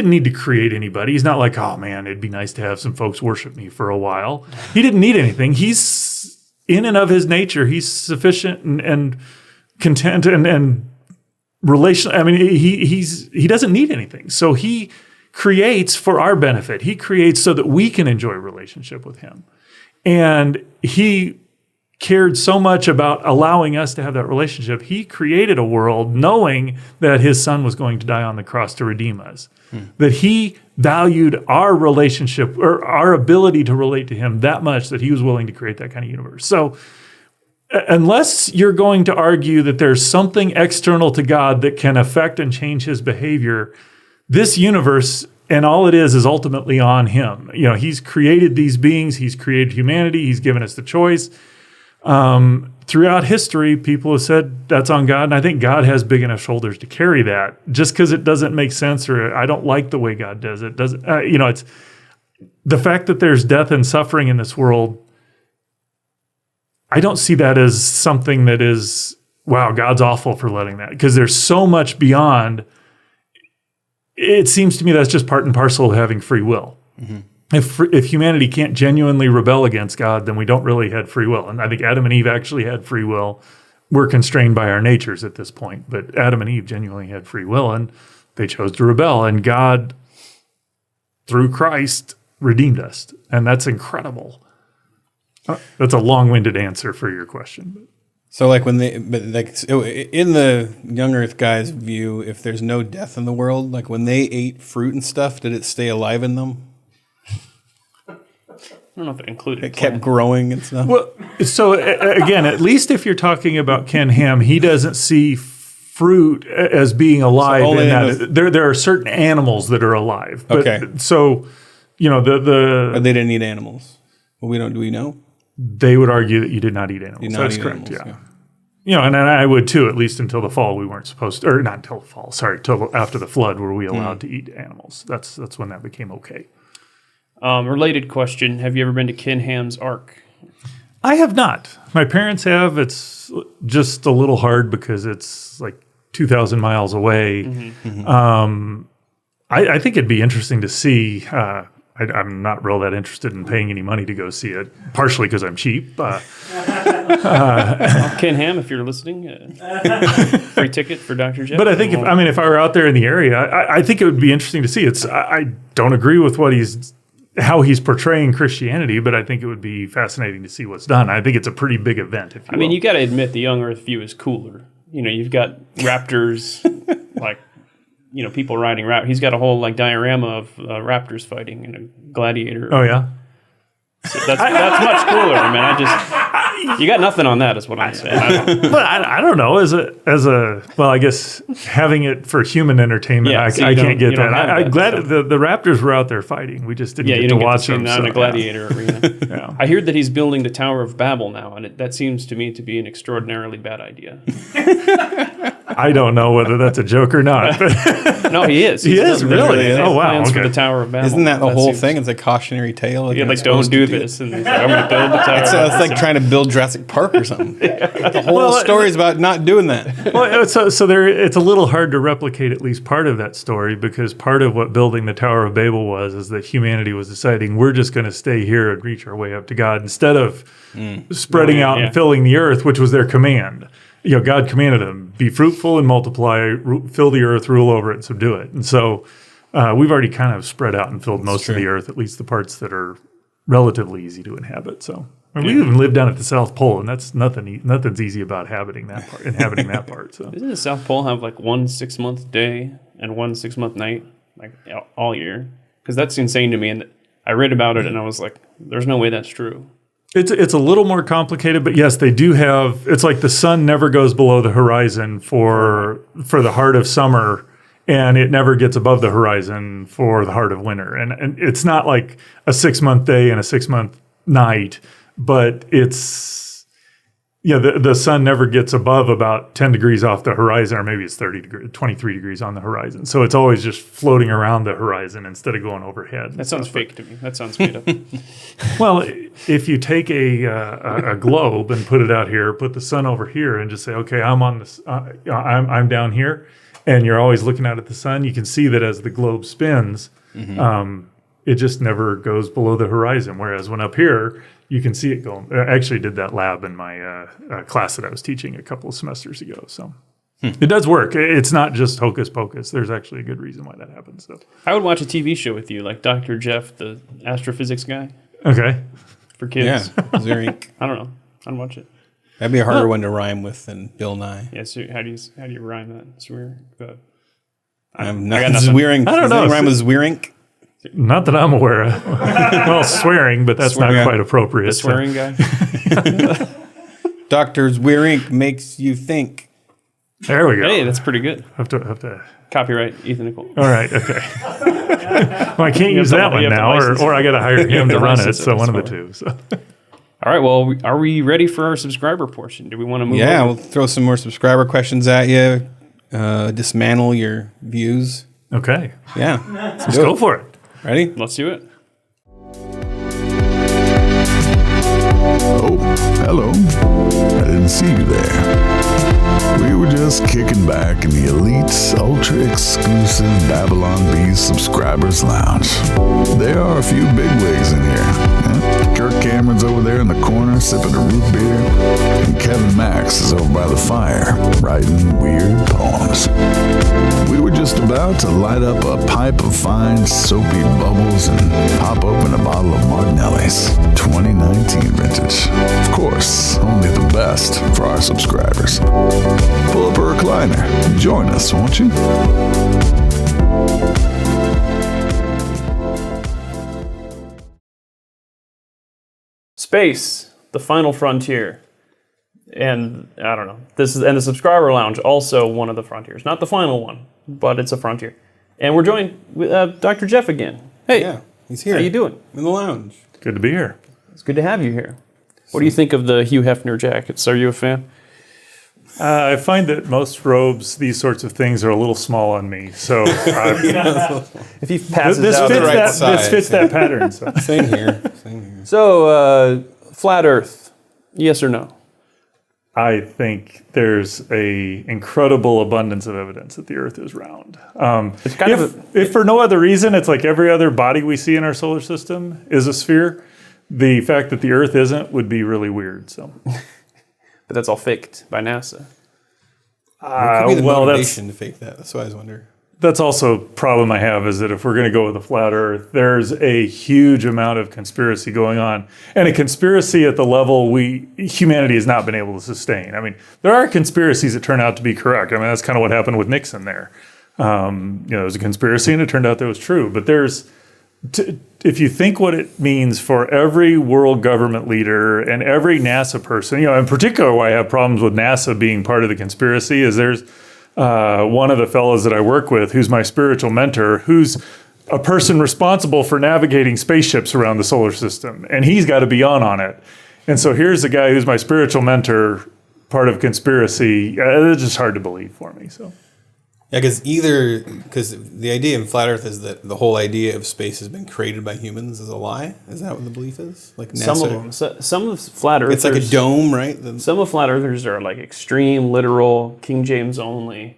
need to create anybody. He's not like, oh man, it'd be nice to have some folks worship me for a while. He didn't need anything. He's in and of his nature, he's sufficient and content and relational. He doesn't need anything. So he creates for our benefit. He creates so that we can enjoy relationship with him. And he cared so much about allowing us to have that relationship. He created a world knowing that his son was going to die on the cross to redeem us. That he valued our relationship or our ability to relate to him that much that he was willing to create that kind of universe. So unless you're going to argue that there's something external to God that can affect and change his behavior, this universe and all it is ultimately on him. He's created these beings, he's created humanity, he's given us the choice. Throughout history, people have said that's on God, and I think God has big enough shoulders to carry that. Just because it doesn't make sense or I don't like the way God does it, doesn't. It's the fact that there's death and suffering in this world. I don't see that as something that is, wow, God's awful for letting that, because there's so much beyond. It seems to me that's just part and parcel of having free will. Mm-hmm. If humanity can't genuinely rebel against God, then we don't really have free will. And I think Adam and Eve actually had free will. We're constrained by our natures at this point, but Adam and Eve genuinely had free will, and they chose to rebel. And God, through Christ, redeemed us. And that's incredible. That's a long-winded answer for your question. So in the young Earth guy's view, if there's no death in the world, like when they ate fruit and stuff, did it stay alive in them? I don't know if it included. It kept growing and stuff. Well, so again, at least if you're talking about Ken Ham, he doesn't see fruit as being alive. So there are certain animals that are alive. But, okay. So, But they didn't eat animals. Well, do we know? They would argue that you did not eat animals. That's correct. Animals, yeah. And I would too, at least until the fall. We weren't supposed to, or not until the fall. Sorry, till after the flood were we allowed to eat animals. That's when that became okay. Related question: have you ever been to Ken Ham's Ark? I have not. My parents have. It's just a little hard because it's like 2,000 miles away. Mm-hmm. I think it'd be interesting to see. I'm not real that interested in paying any money to go see it, partially because I'm cheap. Ken Ham, if you're listening, free ticket for Dr. Jeff. But I think if I were out there in the area, I think it would be interesting to see. I don't agree with how he's portraying Christianity, but I think it would be fascinating to see what's done. I think it's a pretty big event. If you will. You got to admit the young Earth view is cooler. You've got raptors, people riding raptors. He's got a whole diorama of raptors fighting in a gladiator. Oh yeah, so that's much cooler. You got nothing on that, is what I'm saying. But I don't know. I guess having it for human entertainment, I can't get that. I'm glad the Raptors were out there fighting. We just didn't get to watch them. In a gladiator arena. Yeah. I hear that he's building the Tower of Babel now, and that seems to me to be an extraordinarily bad idea. I don't know whether that's a joke or not. But No, he is. he is really. is. Oh wow. Plans for Okay. the Tower of Babel. Isn't that the whole seems- thing? It's a cautionary tale. Yeah, like don't do this. And he's like, I'm going to build the tower. It's like trying to build Jurassic Park or something. The whole story is about not doing that. Well, so there, it's a little hard to replicate at least part of that story, because part of what building the Tower of Babel was is that humanity was deciding we're just going to stay here and reach our way up to God instead of spreading out and filling the earth, which was their command. God commanded them, be fruitful and multiply, fill the earth, rule over it, and subdue it. And so we've already kind of spread out and filled most of the earth, at least the parts that are relatively easy to inhabit. So we even live down at the South Pole, and that's nothing's easy about inhabiting that part. So Doesn't the South Pole have like 1 6-month day and 1 6-month night, like all year? Because that's insane to me. And I read about it and I was like, there's no way that's true. It's a little more complicated, but yes, they do have. It's like the sun never goes below the horizon for the heart of summer, and it never gets above the horizon for the heart of winter. And it's not like a 6-month day and a 6-month night, but it's the sun never gets above about 10 degrees off the horizon, or maybe it's 23 degrees on the horizon. So it's always just floating around the horizon instead of going overhead. That sounds fake to me. That sounds made up. Well, if you take a globe and put it out here, put the sun over here, and just say, okay, I'm on this, I'm down here, and you're always looking out at the sun, you can see that as the globe spins, it just never goes below the horizon. Whereas when up here, you can see it going. I actually did that lab in my class that I was teaching a couple of semesters ago. So it does work. It's not just hocus pocus. There's actually a good reason why that happens. So I would watch a TV show with you, like Dr. Jeff, the astrophysics guy okay. for kids. Yeah, Zweerink. I don't know. I'd watch it. That'd be a harder one to rhyme with than Bill Nye. Yeah, so how do you rhyme that? Swear. I'm I not got nothing. Zweerink. I don't Does that know. rhyme with Zweerink? Not that I'm aware of. Well, swearing, but that's not quite appropriate. The swearing guy. Dr. Zweerink makes you think. There we go. Hey, that's pretty good. Have to. Copyright Ethan Nicole. All right. Okay. Well, I can't use to- that one you have to now, license or I got to hire him to to run it. license it, So one of the that's two. So. All right. Well, are we ready for our subscriber portion? Do we want to move? Yeah, over? we'll throw some more subscriber questions at you. Dismantle your views. Okay. Yeah. Let's go for it. Ready? Let's do it. Oh, hello. I didn't see you there. We were just kicking back in the elite, ultra-exclusive Babylon Bees Subscribers Lounge. There are a few bigwigs in here. Yeah? Kirk Cameron's over there in the corner sipping a root beer, and Kevin Max is over by the fire writing weird poems. We were just about to light up a pipe of fine, soapy bubbles and pop open a bottle of Martinelli's 2019 vintage. Of course, only the best for our subscribers. Pull up a recliner. Join us, won't you? Space, the final frontier. And I don't know. And the subscriber lounge, also one of the frontiers. Not the final one, but it's a frontier. And we're joined with Dr. Jeff again. Hey, Yeah, he's here. how you doing? In the lounge. Good to be here. It's good to have you here. What do you think of the Hugh Hefner jackets? Are you a fan? I find that most robes, these sorts of things, are a little small on me. So If he passes this out fits the right that. size, This fits that pattern. So. Same here. Same here. So, flat Earth, yes or no? I think there's a incredible abundance of evidence that the Earth is round. It's kind of If for no other reason, it's like every other body we see in our solar system is a sphere. The fact that the Earth isn't would be really weird. So, but that's all faked by NASA. What could be the well, motivation to fake that? That's what I was wondering. that's also a problem I have, is that if we're going to go with a flat Earth, there's a huge amount of conspiracy going on, and a conspiracy at the level humanity has not been able to sustain. I mean, there are conspiracies that turn out to be correct. I mean, that's kind of what happened with Nixon there. There was a conspiracy and it turned out that was true. But if you think what it means for every world government leader and every NASA person, in particular why I have problems with NASA being part of the conspiracy is there's one of the fellows that I work with who's my spiritual mentor, who's a person responsible for navigating spaceships around the solar system. And he's got to be on it. And so here's the guy who's my spiritual mentor part of conspiracy, it's just hard to believe for me. So. Yeah, because the idea in flat Earth is that the whole idea of space has been created by humans is a lie. Is that what the belief is? Like NASA? Some of them. Some of flat earthers. It's like a dome, right? Some of flat earthers are like extreme, literal, King James only.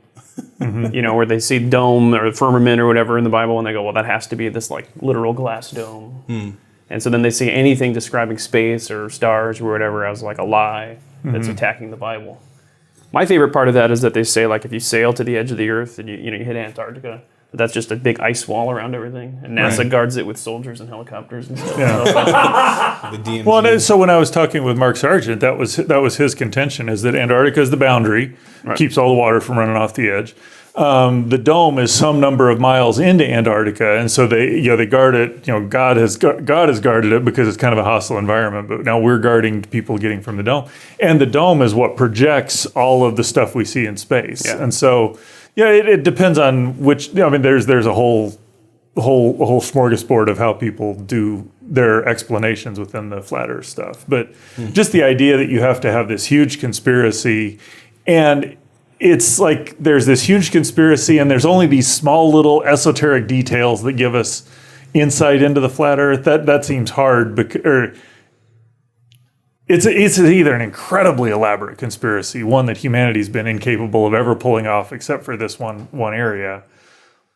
You know, where they see dome or firmament or whatever in the Bible, and they go, "Well, that has to be this like literal glass dome." And so then they see anything describing space or stars or whatever as like a lie that's attacking the Bible. My favorite part of that is that they say, like, if you sail to the edge of the Earth and you hit Antarctica, that's just a big ice wall around everything, and NASA guards it with soldiers and helicopters and stuff. The DMZ. Well, so when I was talking with Mark Sargent, that was his contention, is that Antarctica is the boundary, keeps all the water from running off the edge. The dome is some number of miles into Antarctica, and so they guard it. You know, God has guarded it because it's kind of a hostile environment. But now we're guarding people getting from the dome, and the dome is what projects all of the stuff we see in space. Yeah. And so, it depends on which. I mean, there's a whole smorgasbord of how people do their explanations within the flat Earth stuff. But just the idea that you have to have this huge conspiracy, and it's like there's this huge conspiracy and there's only these small little esoteric details that give us insight into the flat Earth. That seems hard, or it's either an incredibly elaborate conspiracy, one that humanity's been incapable of ever pulling off except for this one area,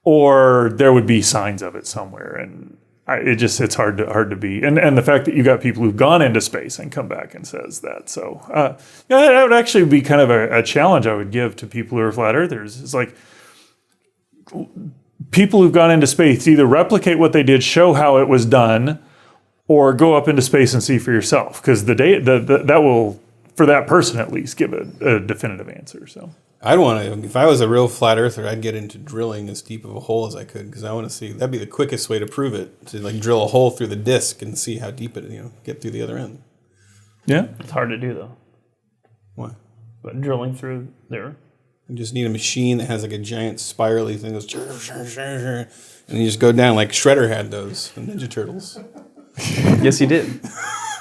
or there would be signs of it somewhere. And it's hard to be. And the fact that you got people who've gone into space and come back and says that. So that would actually be kind of a challenge I would give to people who are flat earthers. It's like people who've gone into space either replicate what they did, show how it was done, or go up into space and see for yourself. Because that will, for that person at least, give a definitive answer. So I'd want to, if I was a real flat earther, I'd get into drilling as deep of a hole as I could, because I want to see, that'd be the quickest way to prove it, to like drill a hole through the disc and see how deep it, get through the other end. Yeah. It's hard to do, though. Why? But drilling through there. You just need a machine that has like a giant spirally thing that goes, and you just go down like Shredder had those, the Ninja Turtles. Yes, he did.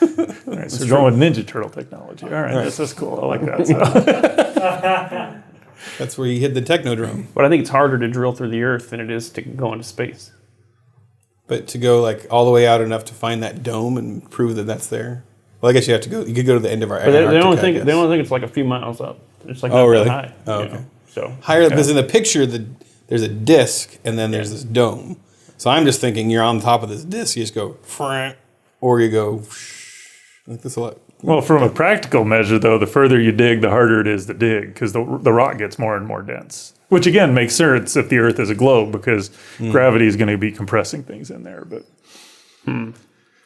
All right, so we're going with Ninja Turtle technology. All right, that's cool. I like that. So. That's where you hid the Technodrome. But I think it's harder to drill through the Earth than it is to go into space. But to go like all the way out enough to find that dome and prove that that's there. Well, I guess you have to go. You could go to the end of our. But they don't think it's like a few miles up. It's like not that high. Oh, okay. So higher because in the picture there's a disc and then there's this dome. So I'm just thinking you're on top of this disc. You just go, or you go like this a lot. Well, from a practical measure, though, the further you dig, the harder it is to dig because the rock gets more and more dense. Which again makes sense if the Earth is a globe because gravity is going to be compressing things in there. But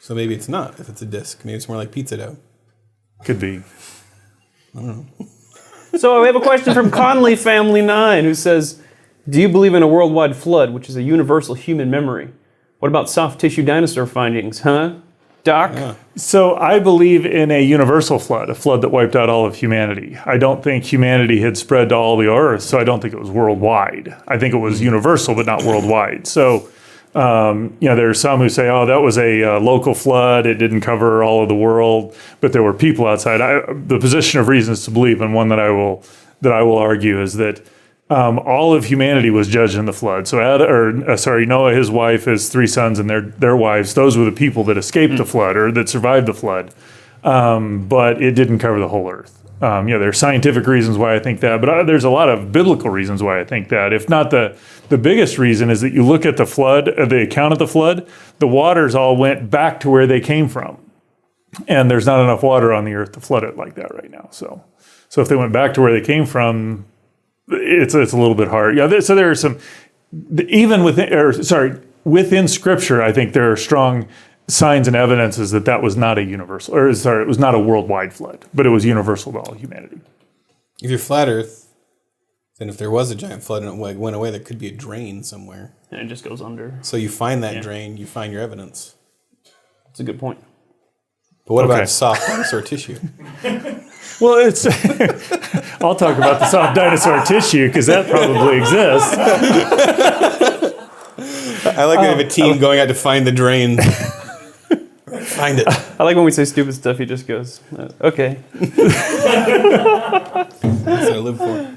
so maybe it's not. If it's a disc, maybe it's more like pizza dough. Could be. I don't know. So we have a question from Conley Family 9 who says, do you believe in a worldwide flood, which is a universal human memory? What about soft tissue dinosaur findings, huh? Doc? Yeah. So I believe in a universal flood, a flood that wiped out all of humanity. I don't think humanity had spread to all the Earth, so I don't think it was worldwide. I think it was universal, but not worldwide. So, there are some who say, oh, that was a local flood. It didn't cover all of the world, but there were people outside. The position of reasons to believe, and one that I will argue, is that all of humanity was judged in the flood. So Noah, his wife, his three sons, and their wives, those were the people that escaped the flood or that survived the flood. But it didn't cover the whole earth. There are scientific reasons why I think that, but there's a lot of biblical reasons why I think that. If not the biggest reason is that you look at the flood, the account of the flood, the waters all went back to where they came from. And there's not enough water on the earth to flood it like that right now. So if they went back to where they came from, it's a little bit hard. Yeah, so there are some, even within Scripture, I think there are strong signs and evidences that was not a universal, it was not a worldwide flood, but it was universal to all humanity. If you're flat Earth, then if there was a giant flood and it went away, there could be a drain somewhere. And it just goes under. So you find that drain, you find your evidence. That's a good point. But what about soft dinosaur tissue? Well, I'll talk about the soft dinosaur tissue because that probably exists. I like to have a team going out to find the drain. find it. I like when we say stupid stuff, he just goes, okay. That's what I live for.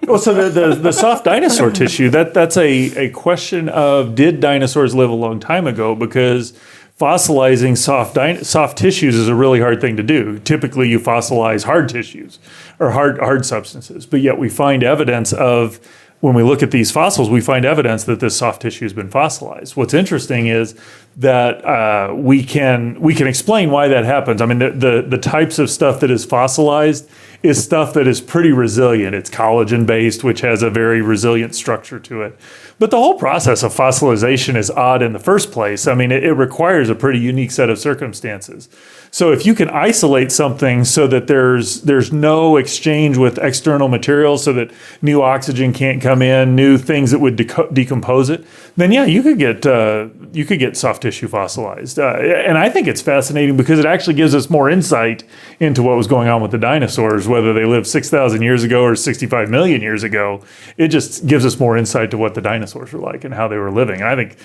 Well, so the soft dinosaur tissue, that's a question of, did dinosaurs live a long time ago? Because fossilizing soft tissues is a really hard thing to do. Typically, you fossilize hard tissues or hard substances, but yet we find evidence of, when we look at these fossils, we find evidence that this soft tissue has been fossilized. What's interesting is that we can explain why that happens. I mean, the types of stuff that is fossilized is stuff that is pretty resilient. It's collagen-based, which has a very resilient structure to it. But the whole process of fossilization is odd in the first place. I mean, it requires a pretty unique set of circumstances. So if you can isolate something so that there's no exchange with external materials, so that new oxygen can't come in, new things that would decompose it, then yeah, you could get soft tissue fossilized. And I think it's fascinating because it actually gives us more insight into what was going on with the dinosaurs, whether they lived 6,000 years ago or 65 million years ago. It just gives us more insight to what the dinosaurs were like and how they were living. And I think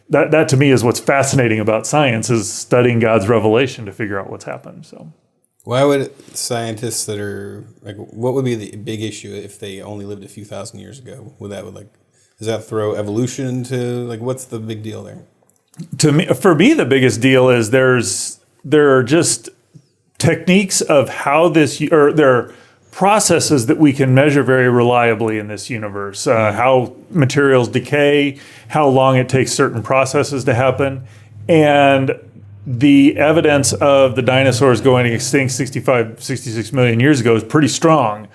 that to me is what's fascinating about science, is studying God's revelation to figure out what's happened. So, why would scientists that are like, what would be the big issue if they only lived a few thousand years ago? Does that throw evolution into, like, what's the big deal there? For me, the biggest deal is there are just techniques of how there are processes that we can measure very reliably in this universe. How materials decay, how long it takes certain processes to happen, and the evidence of the dinosaurs going extinct 66 million years ago is pretty strong.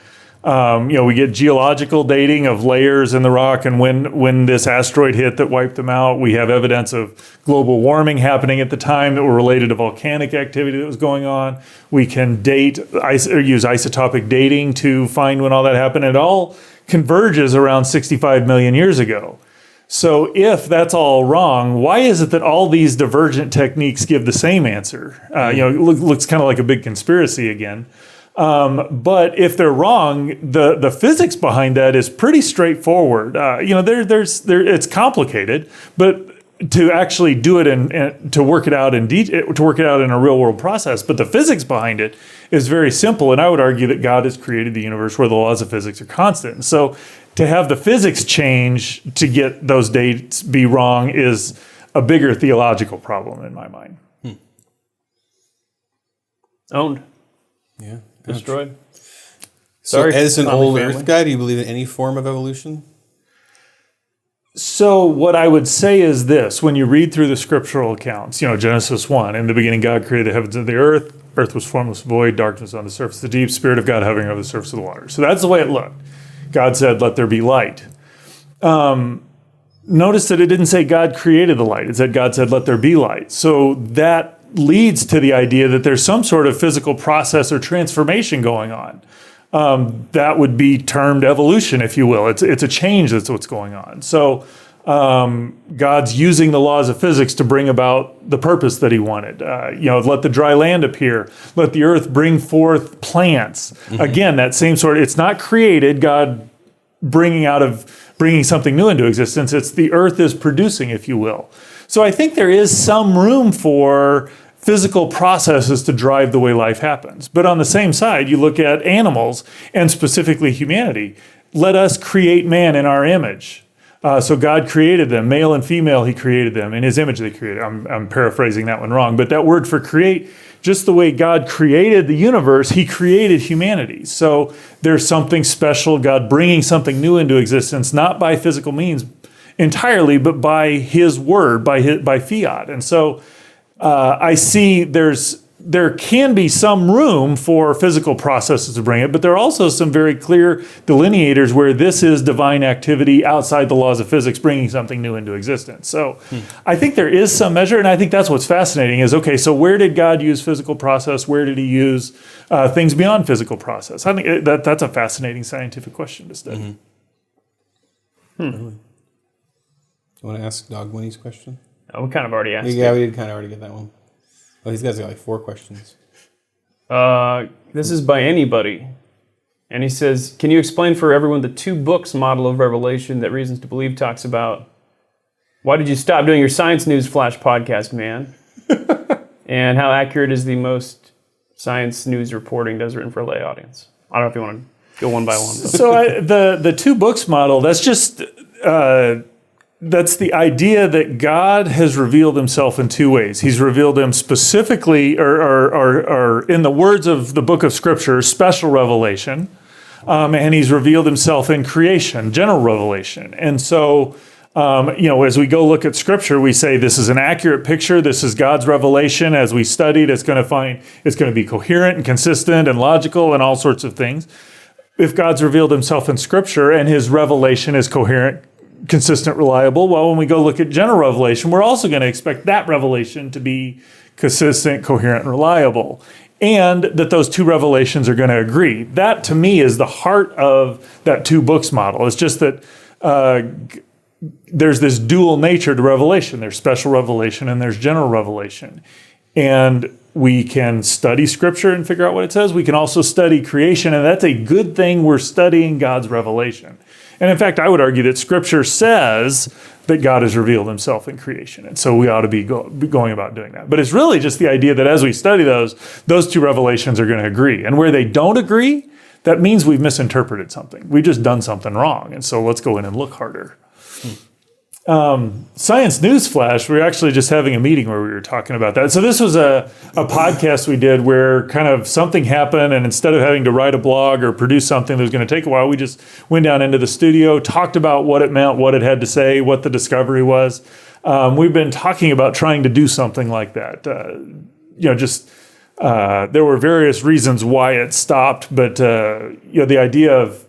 We get geological dating of layers in the rock and when this asteroid hit that wiped them out. We have evidence of global warming happening at the time that were related to volcanic activity that was going on. We can use isotopic dating to find when all that happened. It all converges around 65 million years ago. So if that's all wrong, why is it that all these divergent techniques give the same answer? It looks kind of like a big conspiracy again. But if they're wrong, the physics behind that is pretty straightforward. It's complicated, but to actually do it and to work it out in a real world process. But the physics behind it is very simple. And I would argue that God has created the universe where the laws of physics are constant. And so to have the physics change to get those dates be wrong is a bigger theological problem in my mind. Owned. Yeah. Destroyed. So Sorry, as an old family. Earth guy, do you believe in any form of evolution? So what I would say is this: when you read through the scriptural accounts, Genesis 1, in the beginning God created the heavens and the earth. Earth was formless, void, darkness on the surface of the deep, Spirit of God hovering over the surface of the water. So that's the way it looked. God said, let there be light. Notice that it didn't say God created the light. It said God said, let there be light. So that leads to the idea that there's some sort of physical process or transformation going on. That would be termed evolution, if you will. It's a change that's what's going on. So God's using the laws of physics to bring about the purpose that he wanted. Let the dry land appear. Let the earth bring forth plants. Mm-hmm. Again, that same sort. It's not created, God bringing something new into existence. It's the earth is producing, if you will. So I think there is some room for physical processes to drive the way life happens. But on the same side, you look at animals, and specifically humanity. Let us create man in our image. So God created them, male and female, he created them. In his image they created. I'm paraphrasing that one wrong. But that word for create, just the way God created the universe, he created humanity. So there's something special, God bringing something new into existence, not by physical means entirely, but by his word, by fiat. And so I see there can be some room for physical processes to bring it, but there are also some very clear delineators where this is divine activity outside the laws of physics bringing something new into existence. So I think there is some measure, and I think that's what's fascinating is, okay, so where did God use physical process? Where did he use things beyond physical process? I think that's a fascinating scientific question to study. Really? You want to ask Dog Winnie's question? Oh, we kind of already asked Yeah, it. we did kind of already get that one. Oh, these guys got like 4 questions. This is by anybody. And he says, can you explain for everyone the 2 books model of Revelation that Reasons to Believe talks about? Why did you stop doing your Science News Flash podcast, man? And how accurate is the most science news reporting that's written for a lay audience? I don't know if you want to go one by one. So the 2 books model, that's just that's the idea that God has revealed himself in 2 ways. He's revealed him specifically, or in the words of the book of Scripture, special revelation, and he's revealed himself in creation, general revelation. And so, as we go look at Scripture, we say this is an accurate picture. This is God's revelation. As we studied, it's going to be coherent and consistent and logical and all sorts of things. If God's revealed himself in Scripture and his revelation is coherent, consistent, reliable, well, when we go look at general revelation, we're also going to expect that revelation to be consistent, coherent, and reliable, and that those 2 revelations are going to agree. That, to me, is the heart of that 2 books model. It's just that there's this dual nature to revelation. There's special revelation and there's general revelation. And we can study Scripture and figure out what it says. We can also study creation, and that's a good thing. We're studying God's revelation. And in fact, I would argue that Scripture says that God has revealed himself in creation. And so we ought to be going about doing that. But it's really just the idea that as we study those 2 revelations are going to agree. And where they don't agree, that means we've misinterpreted something. We've just done something wrong. And so let's go in and look harder. Science News Flash, we were actually just having a meeting where we were talking about that. So this was a podcast we did where kind of something happened, and instead of having to write a blog or produce something that was going to take a while, we just went down into the studio, talked about what it meant, what it had to say, what the discovery was. We've been talking about trying to do something like that. There were various reasons why it stopped, but the idea of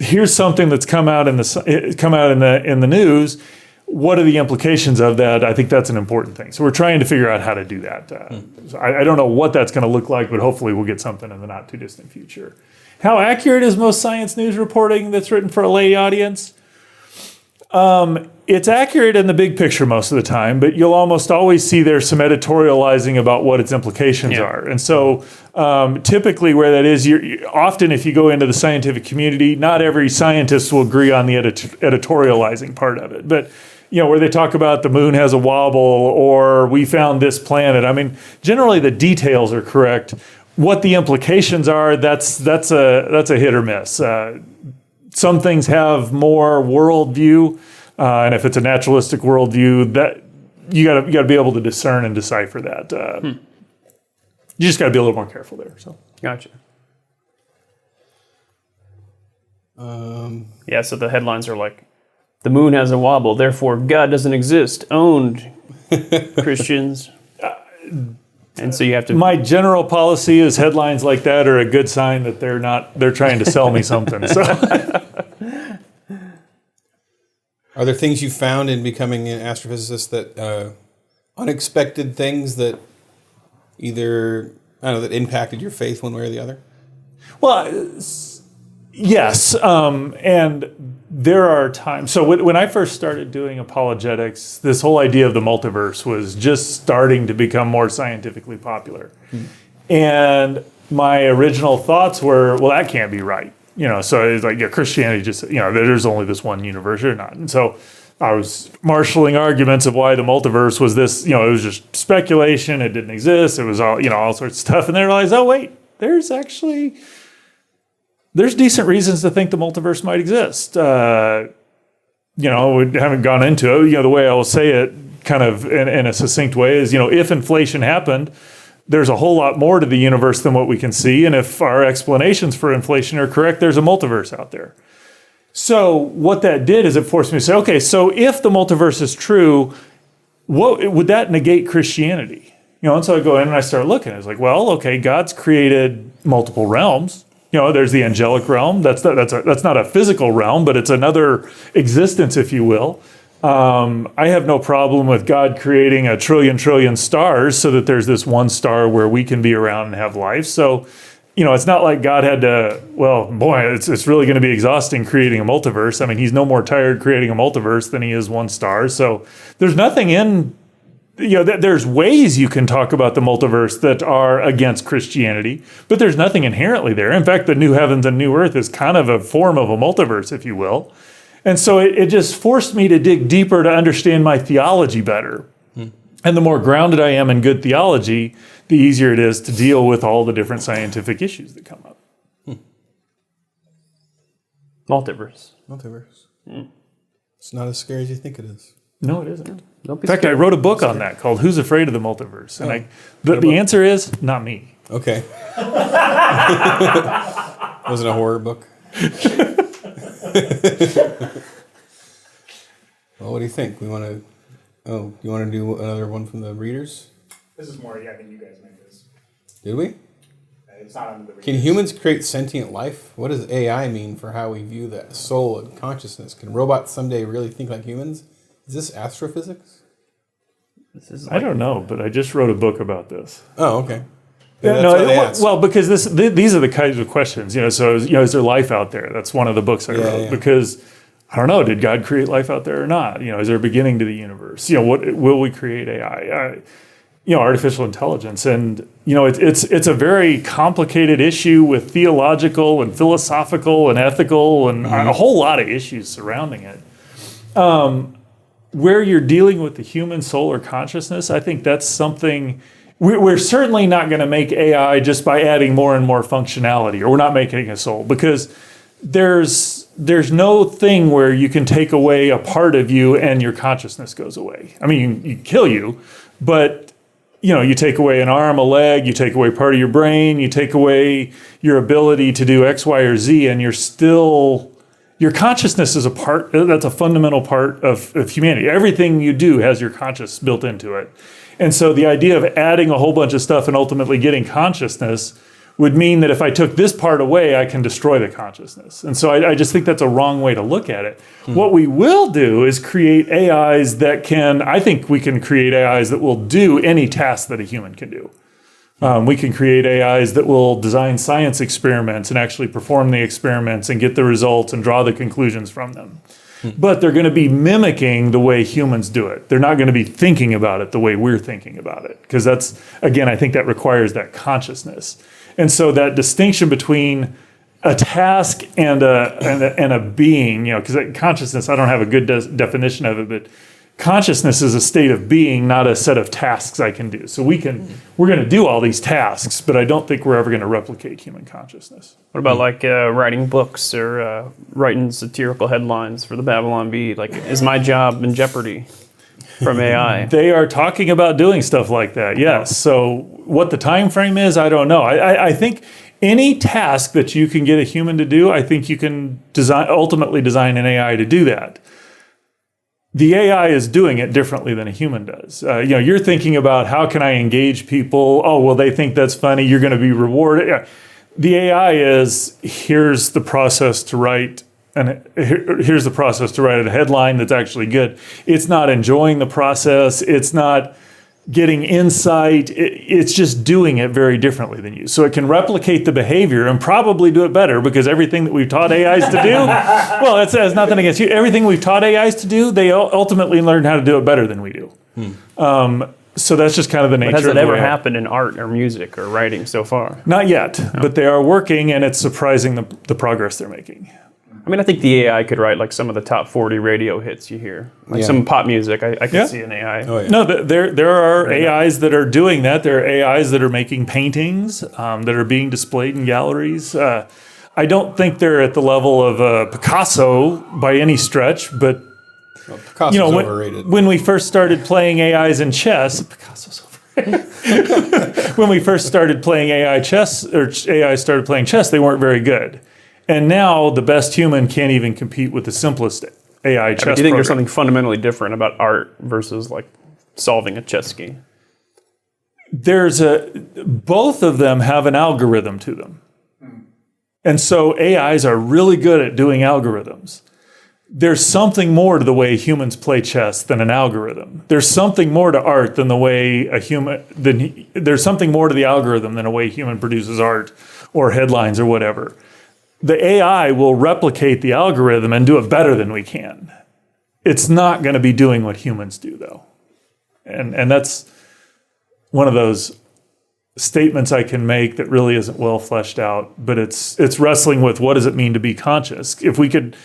here's something that's come out in the news. What are the implications of that? I think that's an important thing. So we're trying to figure out how to do that. So I don't know what that's going to look like, but hopefully we'll get something in the not too distant future. How accurate is most science news reporting that's written for a lay audience? It's accurate in the big picture most of the time, but you'll almost always see there's some editorializing about what its implications are. And so typically where that is, often if you go into the scientific community, not every scientist will agree on the editorializing part of it. But where they talk about the moon has a wobble or we found this planet, I mean, generally the details are correct. What the implications are, that's a hit or miss. Some things have more worldview, and if it's a naturalistic worldview, that you got to be able to discern and decipher that. You just got to be a little more careful there. So, gotcha. So the headlines are like, "The moon has a wobble, therefore God doesn't exist." Owned Christians. And so you have to. My general policy is headlines like that are a good sign that they're trying to sell me something. So. Are there things you found in becoming an astrophysicist that unexpected things that either that impacted your faith one way or the other? Well, yes, and there are times. So when I first started doing apologetics, this whole idea of the multiverse was just starting to become more scientifically popular. And my original thoughts were, well, that can't be right. So it's like, Christianity just, there's only this one universe or not. And so I was marshaling arguments of why the multiverse was this, it was just speculation. It didn't exist. It was all, all sorts of stuff. And then I realized, oh, wait, there's decent reasons to think the multiverse might exist. We haven't gone into it. The way I will say it kind of in a succinct way is, if inflation happened, there's a whole lot more to the universe than what we can see. And if our explanations for inflation are correct, there's a multiverse out there. So what that did is it forced me to say, okay, so if the multiverse is true, what would that negate Christianity? And so I go in and I start looking. It's like, well, okay, God's created multiple realms. There's the angelic realm. That's not a physical realm, but it's another existence, if you will. I have no problem with God creating a trillion stars so that there's this one star where we can be around and have life. So, it's not like God had to, well, boy, it's really going to be exhausting creating a multiverse. I mean, he's no more tired creating a multiverse than he is one star. So there's nothing in, there's ways you can talk about the multiverse that are against Christianity, but there's nothing inherently there. In fact, the new heavens and new earth is kind of a form of a multiverse, if you will. And so it just forced me to dig deeper to understand my theology better. And the more grounded I am in good theology, the easier it is to deal with all the different scientific issues that come up. Multiverse. It's not as scary as you think it is. No, it isn't. Don't be In fact, I wrote a book on that called Who's Afraid of the Multiverse? And the answer is not me. Okay. Was it a horror book? Well, what do you think? You want to do another one from the readers? This is more, I think you guys make this. Did we? It's not under the readers. Can humans create sentient life? What does AI mean for how we view the soul and consciousness? Can robots someday really think like humans? Is this astrophysics? I don't know, but I just wrote a book about this. Oh, okay. Because these are the kinds of questions, So, is there life out there? That's one of the books I wrote. Yeah. Because I don't know, did God create life out there or not? Is there a beginning to the universe? What will we create AI? Artificial intelligence, and it's a very complicated issue with theological and philosophical and ethical and a whole lot of issues surrounding it. Where you're dealing with the human soul or consciousness, I think that's something. We're certainly not going to make AI just by adding more and more functionality, or we're not making a soul, because there's no thing where you can take away a part of you and your consciousness goes away. I mean, you kill you, but you take away an arm, a leg, you take away part of your brain, you take away your ability to do X, Y, or Z, and you're still, your consciousness is that's a fundamental part of humanity. Everything you do has your conscious built into it. And so the idea of adding a whole bunch of stuff and ultimately getting consciousness would mean that if I took this part away, I can destroy the consciousness. And so I just think that's a wrong way to look at it. What we will do is create AIs I think we can create AIs that will do any task that a human can do. We can create AIs that will design science experiments and actually perform the experiments and get the results and draw the conclusions from them. But they're going to be mimicking the way humans do it. They're not going to be thinking about it the way we're thinking about it. Because that's, again, I think that requires that consciousness. And so that distinction between a task and a being, because consciousness, I don't have a good definition of it, but consciousness is a state of being, not a set of tasks I can do. So we're going to do all these tasks, but I don't think we're ever going to replicate human consciousness. What about writing books or writing satirical headlines for the Babylon Bee? Is my job in jeopardy from AI? They are talking about doing stuff like that, yes. So what the time frame is, I don't know. I think any task that you can get a human to do, I think you can ultimately design an AI to do that. The AI is doing it differently than a human does. You're thinking about how can I engage people? Oh, well, they think that's funny. You're going to be rewarded. The AI is, here's the process to write a headline that's actually good. It's not enjoying the process. It's not getting insight. It's just doing it very differently than you. So it can replicate the behavior and probably do it better, because everything that we've taught AIs to do, well, it has nothing against you. Everything we've taught AIs to do, they ultimately learn how to do it better than we do. So that's just kind of the nature of it. Has it ever happened in art or music or writing so far? Not yet, but they are working, and it's surprising the progress they're making. I mean, I think the AI could write some of the top 40 radio hits you hear. Some pop music, I could see an AI. Oh, yeah. No, there are AIs that are doing that. There are AIs that are making paintings that are being displayed in galleries. I don't think they're at the level of Picasso by any stretch, but Picasso's overrated. When we first started playing AIs in chess, Picasso's overrated. When we first started playing AI started playing chess, they weren't very good. And now the best human can't even compete with the simplest AI chess program. Do you think there's something fundamentally different about art versus solving a chess game? Both of them have an algorithm to them. And so AIs are really good at doing algorithms. There's something more to the way humans play chess than an algorithm. There's something more to art than the way there's something more to the algorithm than a way human produces art or headlines or whatever. The AI will replicate the algorithm and do it better than we can. It's not going to be doing what humans do, though. And that's one of those statements I can make that really isn't well fleshed out, but it's wrestling with what does it mean to be conscious. If we could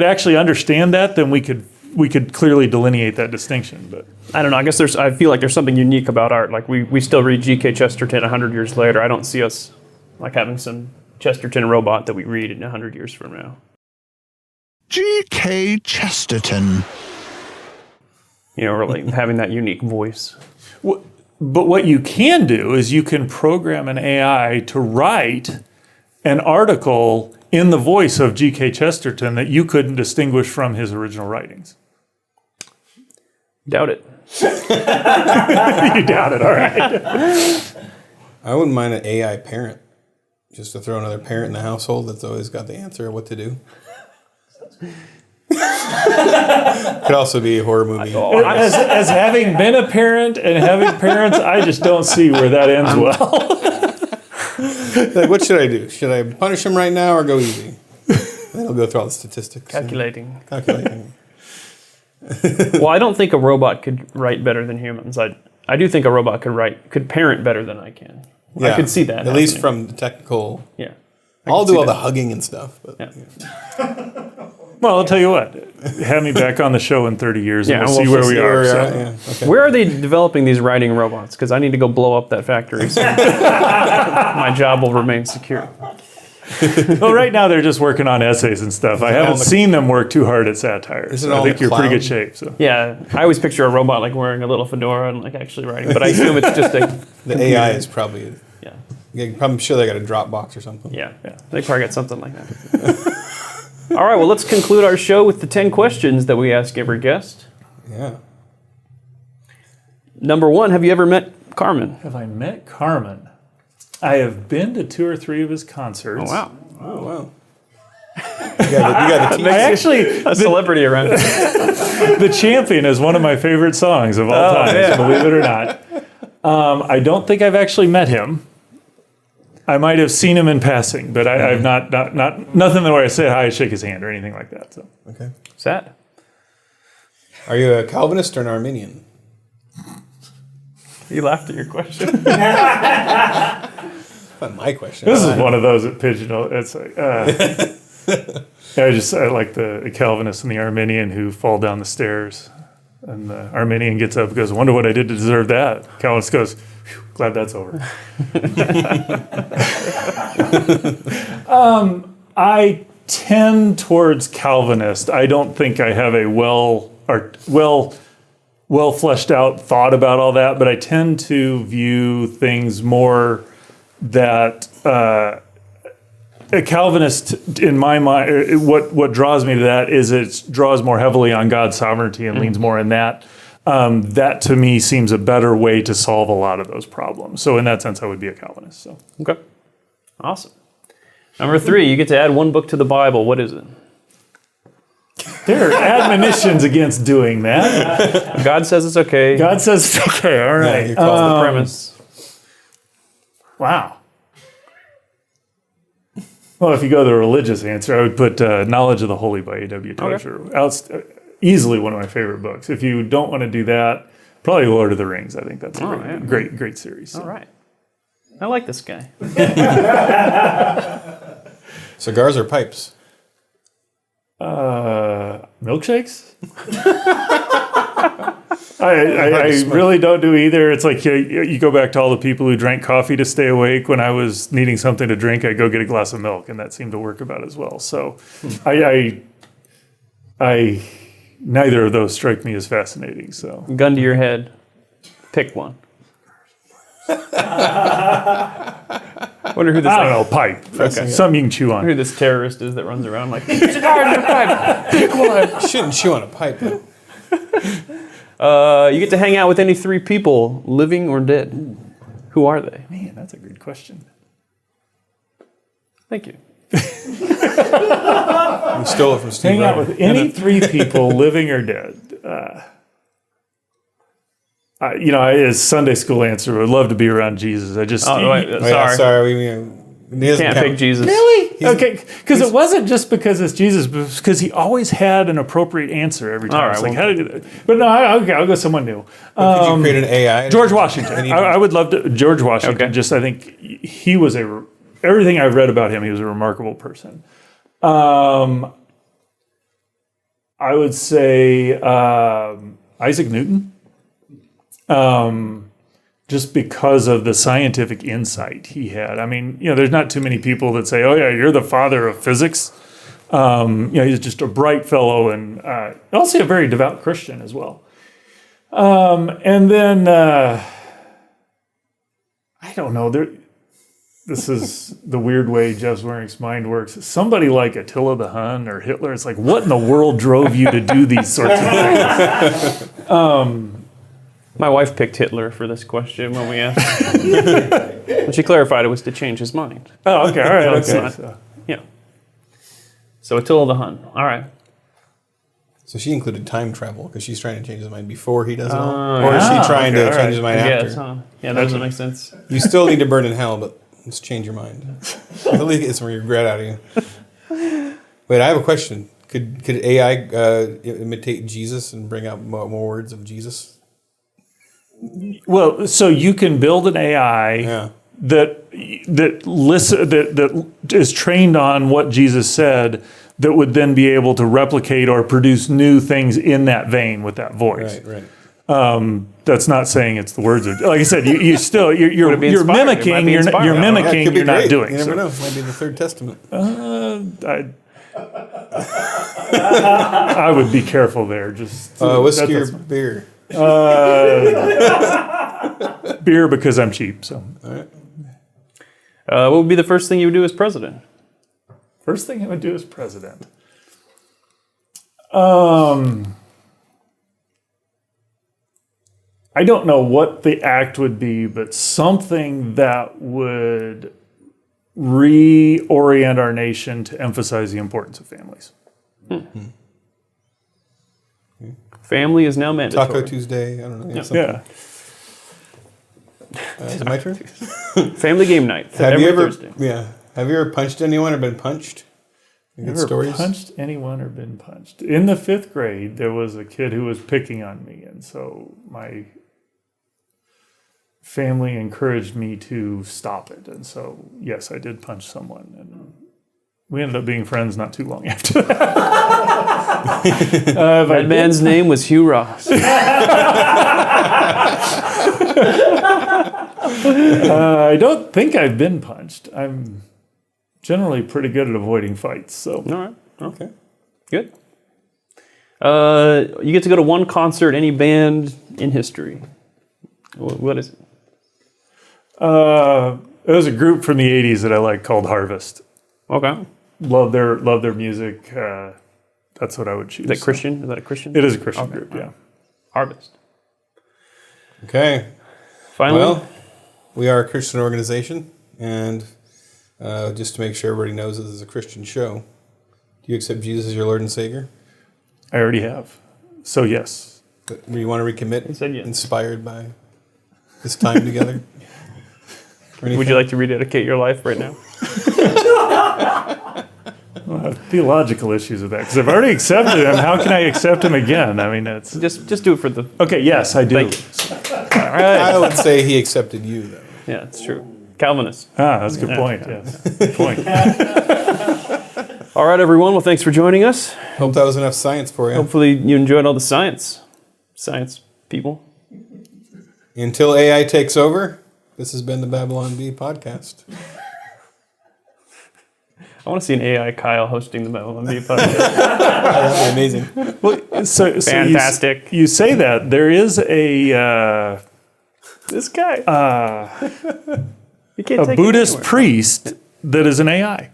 actually understand that, then we could we could clearly delineate that distinction. But I don't know. I guess I feel like there's something unique about art. Like we still read G.K. Chesterton 100 years later. I don't see us like having some Chesterton robot that we read in 100 years from now. G.K. Chesterton. Or like having that unique voice. But what you can do is you can program an AI to write an article in the voice of G.K. Chesterton that you couldn't distinguish from his original writings. Doubt it. You doubt it, all right. I wouldn't mind an AI parent. Just to throw another parent in the household that's always got the answer of what to do. Could also be a horror movie. As having been a parent and having parents, I just don't see where that ends well. Like, what should I do? Should I punish him right now or go easy? Then he'll go through all the statistics. Calculating. Calculating. Well, I don't think a robot could write better than humans. I do think a robot could parent better than I can. Yeah, I could see that. At least from the technical. Yeah. I'll do all the hugging and stuff. But Yeah. Well, I'll tell you what. Have me back on the show in 30 years and we'll see where we are. So. Where are they developing these writing robots? Because I need to go blow up that factory so my job will remain secure. Well, right now they're just working on essays and stuff. I haven't seen them work too hard at satire. So I think you're in pretty good shape. So. Yeah, I always picture a robot like wearing a little fedora and like actually writing, but I assume it's just a the AI is probably. Yeah. I'm sure they got a Dropbox or something. Yeah. They probably got something like that. All right, well, let's conclude our show with the 10 questions that we ask every guest. Yeah. Number 1, have you ever met Carmen? Have I met Carmen? I have been to 2 or 3 of his concerts. Oh, wow. Oh, wow. You got the I actually, a celebrity around here. The Champion is one of my favorite songs of all time, believe it or not. I don't think I've actually met him. I might have seen him in passing, but I've not nothing where I say hi, shake his hand, or anything like that. So Okay. Sad. Are you a Calvinist or an Arminian? You laughed at your question. That's not my question. this is one of those at Pigeonhole. It's like I like the Calvinist and the Arminian who fall down the stairs, and the Arminian gets up and goes, "I wonder what I did to deserve that." Calvinist goes, "Glad that's over." I tend towards Calvinist. I don't think I have a well fleshed out thought about all that, but I tend to view things more that a Calvinist, in my mind, what draws me to that is it draws more heavily on God's sovereignty and leans more in that. That to me seems a better way to solve a lot of those problems. So in that sense, I would be a Calvinist. So Okay. Awesome. Number 3, you get to add 1 book to the Bible. What is it? there are admonitions against doing that. God says it's okay. God says it's okay. All right. you're That's the premise. Wow. Well, if you go the religious answer, I would put Knowledge of the Holy by A.W. Tozer. Easily one of my favorite books. If you don't want to do that, probably Lord of the Rings. I think that's a great series. So. All right. I like this guy. Cigars or pipes? Milkshakes? I really don't do either. It's like you go back to all the people who drank coffee to stay awake. When I was needing something to drink, I'd go get a glass of milk, and that seemed to work about as well. So I neither of those strike me as fascinating. So Gun to your head. Pick one. Wonder who this I don't know, pipe. Okay. Something you can chew on. who this terrorist is that runs around like cigar in your pipe. Pick one. You shouldn't chew on a pipe. Though. You get to hang out with any 3 people, living or dead. Who are they? Man, that's a good question. Thank you. You stole it from Steve. Hang out with any 3 people, living or dead. As Sunday school answer, I would love to be around Jesus. I just sorry. Can't pick Jesus. Really? Okay, because it wasn't just because it's Jesus, but because he always had an appropriate answer every time. All right, it's like, how to do that? But no, I'll go someone new. Could you create an AI? George Washington. I would love to. George Washington. Okay. Just I think he was everything I've read about him, he was a remarkable person. I would say Isaac Newton. Just because of the scientific insight he had. I mean, there's not too many people that say, "Oh yeah, you're the father of physics." He's just a bright fellow, and also a very devout Christian as well. And then I don't know. This is the weird way Jeff Zweerink's mind works. Somebody like Attila the Hun or Hitler. It's like, what in the world drove you to do these sorts of things? My wife picked Hitler for this question when we asked. When she clarified it was to change his mind. Oh, okay, all right, No, it's okay. not. So, Yeah. So Attila the Hun. All right. So she included time travel because she's trying to change his mind before he does it all. Oh, Or is yeah. she trying Okay, to all change right. his mind after? Yes, huh? Yeah, that doesn't make sense. You still need to burn in hell, but let's change your mind. At least get some regret out of you. Wait, I have a question. Could AI imitate Jesus and bring out more words of Jesus? well, so you can build an AI Yeah. that is trained on what Jesus said, that would then be able to replicate or produce new things in that vein with that voice. Right. That's not saying it's the words of, like I said, you're Would it be inspired? It might mimicking, be you're inspired. Yeah, mimicking, it could be you're not great. doing. You never So, know. It might be the Third Testament. I would be careful there. Just Whiskey or that's beer? beer because I'm cheap. So All right. What would be the first thing you would do as president? first thing I would do as president. I don't know what the act would be, but something that would reorient our nation to emphasize the importance of families. Family is now mandatory. Taco Tuesday. I don't know. Yeah. Is it my turn? Family game night. Have every you ever? Thursday. Yeah. Have you ever punched anyone or been punched? Good Ever stories. punched anyone or been punched? In the 5th grade, there was a kid who was picking on me, and so my family encouraged me to stop it. And so, yes, I did punch someone, and we ended up being friends not too long after that. That man's name was Hugh Ross. I don't think I've been punched. I'm generally pretty good at avoiding fights. So, All right. Okay. Good. You get to go to one concert, any band in history. What is it? there was a group from the '80s that I like called Harvest. Okay. Love their music. That's what I would choose. Is that Christian? Is that a Christian? It is a Christian group. Yeah. Harvest. Okay. Finally. Well, we are a Christian organization, and just to make sure everybody knows this is a Christian show, do you accept Jesus as your Lord and Savior? I already have. So yes. But do you want to recommit? He said yes. Inspired by this time together? Would you like to rededicate your life right now? I have theological issues with that because I've already accepted him. How can I accept him again? I mean, it's Just do it for the. okay. Yes, I do. Thank you. All right. I would say he accepted you, though. Yeah, it's true. Calvinist. That's a good point. Yes, good point. All right, everyone. Well, thanks for joining us. Hope that was enough science for you. Hopefully, you enjoyed all the science people. Until AI takes over, this has been the Babylon Bee podcast. I want to see an AI Kyle hosting the Babylon Bee podcast. That'd be amazing. Well, so Fantastic. You say that there is a This guy. You can't a take Buddhist it anywhere. priest that is an AI.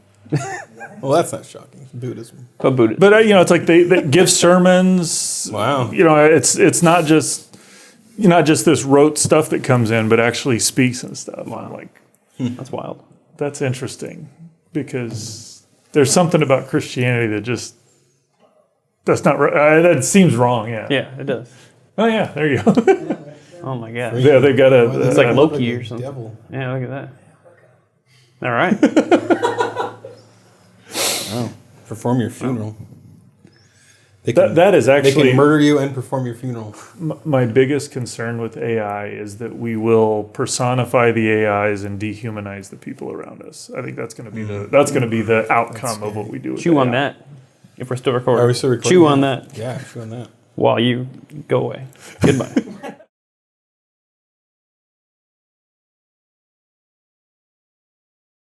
Well, that's not shocking. Buddhism. A Buddhist. But it's like they give sermons. Wow. It's not just this rote stuff that comes in, but actually speaks and stuff. Wow. I'm like, That's wild. that's interesting because there's something about Christianity that's not right. That seems wrong. Yeah. Yeah, it does. Oh yeah. There you go. Oh my god. Yeah, they got It's like a. Loki or something. Devil. Yeah, look at that. All right. Perform your funeral. They That is they actually can murder you and perform your funeral. my biggest concern with AI is that we will personify the AIs and dehumanize the people around us. I think that's going to be the outcome of what we do. With Chew on AI. that. If we're still recording. Are we still recording? Chew on that Yeah, chew on that. while you go away. Goodbye.